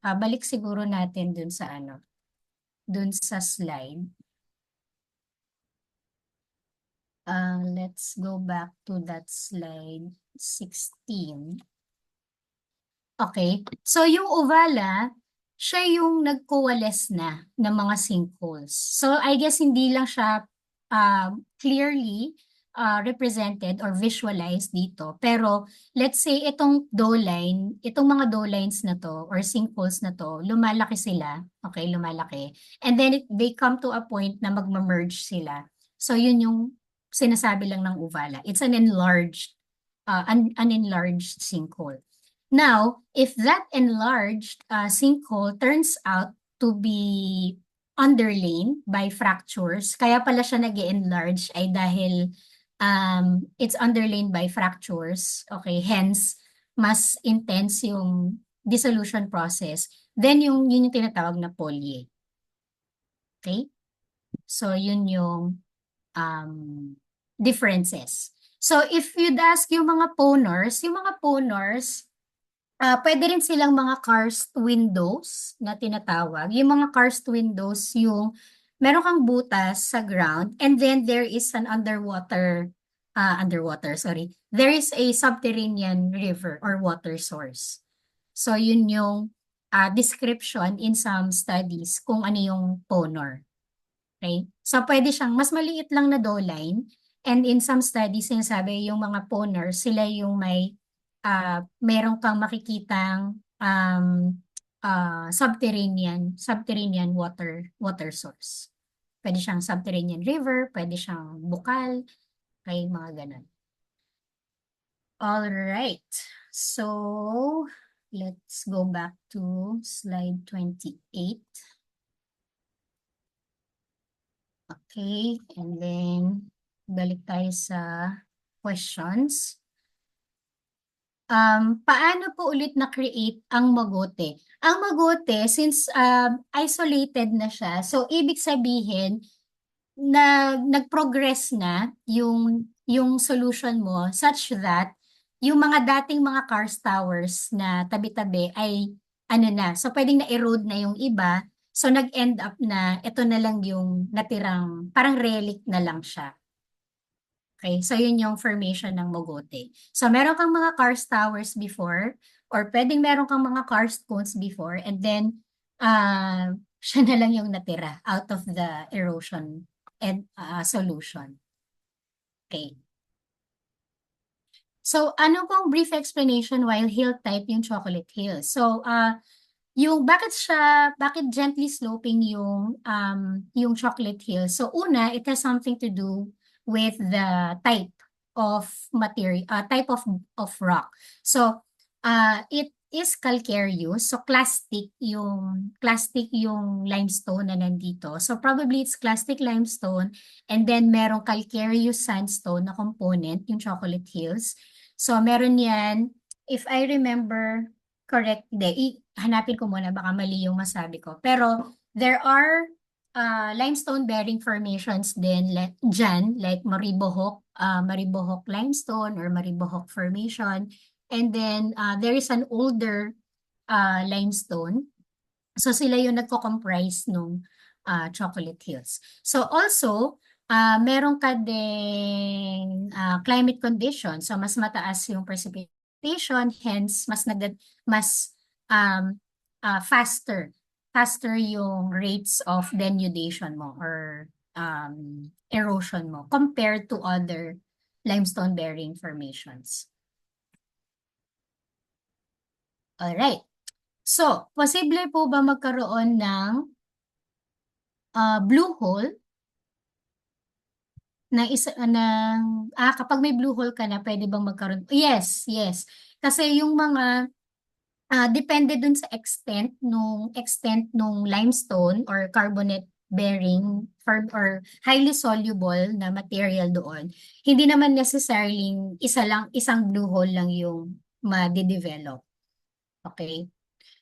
balik siguro natin dun sa slide. Let's go back to that slide 16. Okay. So yung uvala, siya yung nag-coalesce na ng mga sinkholes. So I guess hindi lang siya clearly represented or visualized dito. Pero let's say itong mga dolines na to or sinkholes na to, lumalaki sila. Okay, lumalaki. And then they come to a point na magma-merge sila. So yun yung sinasabi lang ng uvala. It's an enlarged sinkhole. Now, if that enlarged sinkhole turns out to be underlain by fractures, kaya pala siya nag-enlarge ay dahil it's underlain by fractures, okay, hence, mas intense yung dissolution process, then yun yung tinatawag na polye. Okay? So, yun yung differences. So, if you'd ask yung mga poners, pwede rin silang mga karst windows na tinatawag. Yung mga karst windows, yung meron kang butas sa ground and then there is an there is a subterranean river or water source. So yun yung description in some studies kung ano yung ponor. Okay? So pwede siyang mas maliit lang na doline and in some studies sinasabi yung mga poners, sila yung may meron kang makikitang subterranean water source. Pwede siyang subterranean river, pwede siyang bukal, kay mga ganun. All right. So, let's go back to slide 28. Okay, and then balik tayo sa questions. Paano po ulit na-create ang magote? Ang magote, since isolated na siya, so ibig sabihin na nag-progress na yung solution mo such that yung mga dating mga karst towers na tabi-tabi ay so pwedeng na-erode na yung iba, so nag-end up na ito na lang yung natirang, parang relic na lang siya. Okay, so yun yung formation ng mogote. So meron kang mga karst towers before or pwedeng meron kang mga karst cones before and then siya na lang yung natira out of the erosion and solution. Okay. So, ano pong brief explanation while hill type yung chocolate hill? So, yung bakit gently sloping yung chocolate hill? So, una, it has something to do with the type of material, type of rock. So, it is calcareous. So, clastic yung limestone na nandito. So, probably it's clastic limestone and then merong calcareous sandstone na component, yung chocolate hills. So, meron yan, if I remember correctly, hanapin ko muna, baka mali yung masabi ko. Pero, there are limestone-bearing formations din dyan, like Maribohok limestone or Maribohok formation. And then, there is an older limestone. So, sila yung nagko-comprise nung chocolate hills. So, also, meron ka ding climate condition. So, mas mataas yung precipitation, hence, mas faster yung rates of denudation mo or erosion mo compared to other limestone-bearing formations. Alright. So, posible po ba magkaroon ng blue hole na kapag may blue hole ka na, pwede bang magkaroon? Yes. Kasi yung mga depende dun sa extent nung limestone or carbonate bearing or highly soluble na material doon. Hindi naman necessarily isang blue hole lang yung ma-develop. Okay?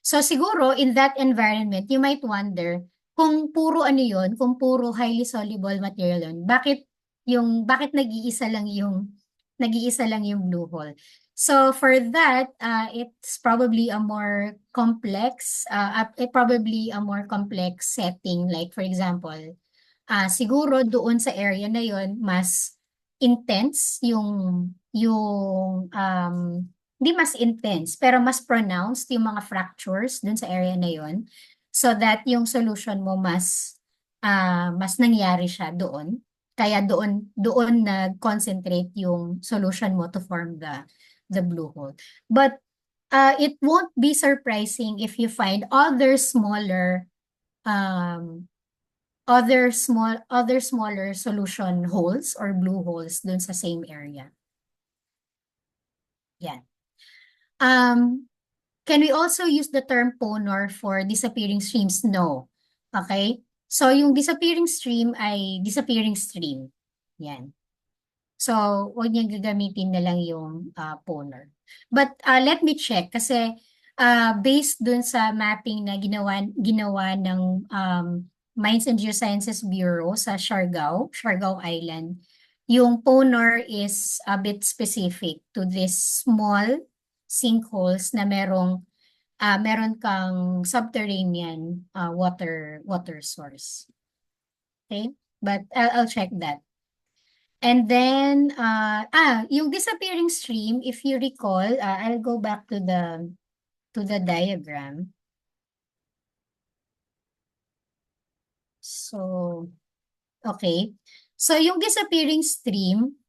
So siguro in that environment, you might wonder kung puro kung puro highly soluble material yun, bakit nag-iisa lang yung blue hole? So for that, it's probably a more complex setting. Like for example, siguro doon sa area na yon mas intense hindi mas intense, pero mas pronounced yung mga fractures dun sa area na yon, so that yung solution mo mas nangyari siya doon. Kaya doon nag-concentrate yung solution mo to form the blue hole. But it won't be surprising if you find other smaller solution holes or blue holes dun sa same area. Yan. Can we also use the term ponor for disappearing streams? No. Okay? So, yung disappearing stream ay disappearing stream. Yan. So, huwag niyang gagamitin na lang yung ponor. But let me check kasi based dun sa mapping na ginawa ng Mines and Geosciences Bureau sa Siargao Island, yung ponor is a bit specific to this small sinkholes na meron kang subterranean water source. Okay? But I'll check that. And then, yung disappearing stream, if you recall, I'll go back to the diagram. So, okay. So, yung disappearing stream,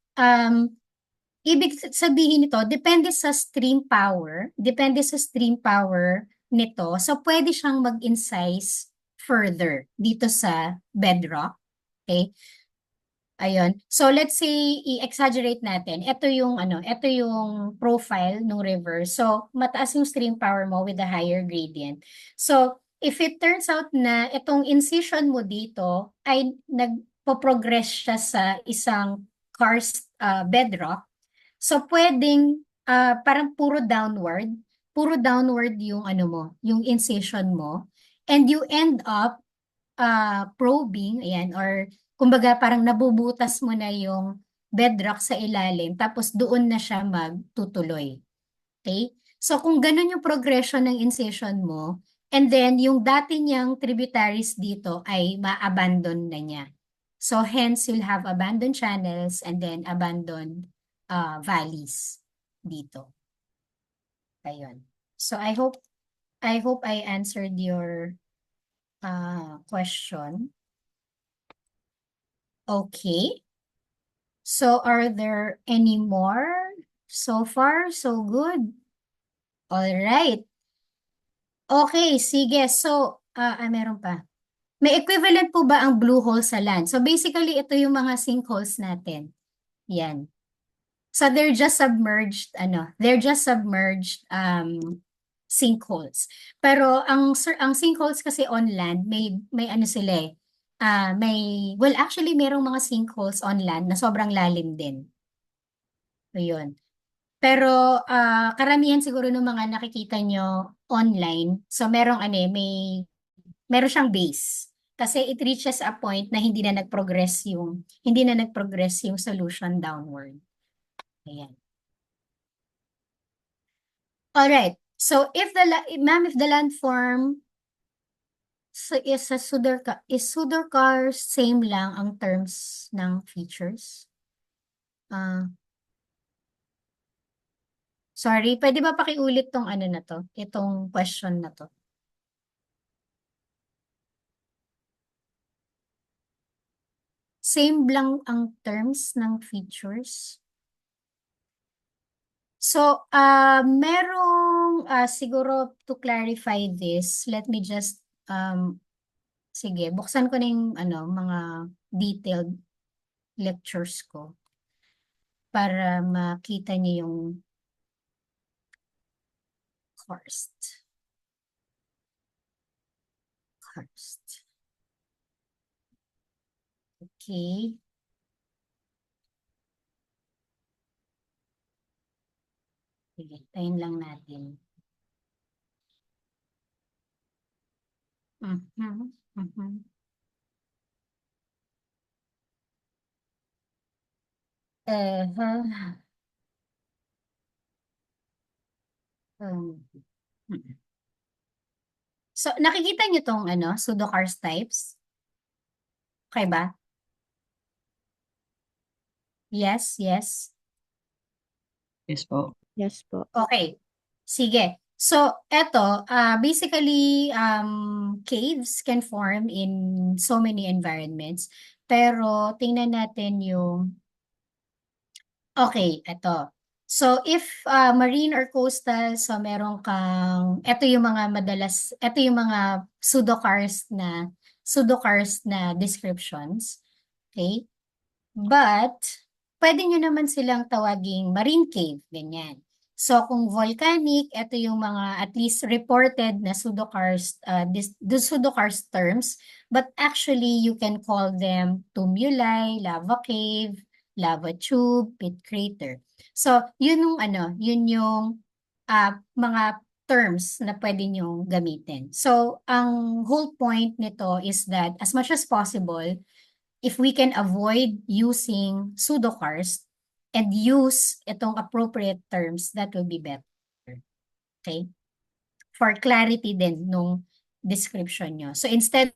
ibig sabihin nito, depende sa stream power nito. So, pwede siyang mag-incise further dito sa bedrock. Okay? Ayun. So, let's say, i-exaggerate natin. Ito yung profile ng river. So, mataas yung stream power mo with a higher gradient. So, if it turns out na itong incision mo dito ay nagpo-progress siya sa isang karst bedrock, so pwedeng parang puro downward yung yung incision mo, and you end up probing, ayan, or kumbaga parang nabubutas mo na yung bedrock sa ilalim, tapos doon na siya magtutuloy. Okay? So kung ganun yung progression ng incision mo, and then yung dati niyang tributaries dito ay ma-abandon na niya. So hence, you'll have abandoned channels and then abandoned valleys dito. Ayun. So I hope I answered your question. Okay. So are there any more? So far, so good. All right. Okay, sige. So, meron pa. May equivalent po ba ang blue hole sa land? So basically, ito yung mga sinkholes natin. Yan. So they're just submerged, sinkholes. Pero ang sinkholes kasi on land, may ano sila eh. Well, actually, merong mga sinkholes on land na sobrang lalim din. So, yun. Pero karamihan siguro ng mga nakikita nyo online, so meron siyang base. Kasi it reaches a point na hindi na nag-progress yung solution downward. Ayan. All right. So if the landform is Sudurcar same lang ang terms ng features? Sorry, pwede ba pakiulit tong ano na to? Itong question na to. Same lang ang terms ng features. So, merong, siguro to clarify this, let me just, sige, buksan ko na yung mga detailed lectures ko para makita niyo yung karst. Okay. Sige, tayin lang natin. So, nakikita niyo tong pseudokarst types? Okay ba? Yes, yes. Yes po. Yes po. Okay. Sige. So, eto, basically, caves can form in so many environments. Pero, tingnan natin yung... Okay, eto. So, if marine or coastal, so meron kang... Eto yung mga pseudokarst na descriptions. Okay? But, pwede nyo naman silang tawaging marine cave, ganyan. So, kung volcanic, ito yung mga at least reported na pseudokarst terms, but actually, you can call them tumuli, lava cave, lava tube, pit crater. So, yun yung mga terms na pwede nyo gamitin. So, ang whole point nito is that as much as possible, if we can avoid using pseudokarst and use itong appropriate terms, that will be better. Okay? For clarity din nung description nyo. So instead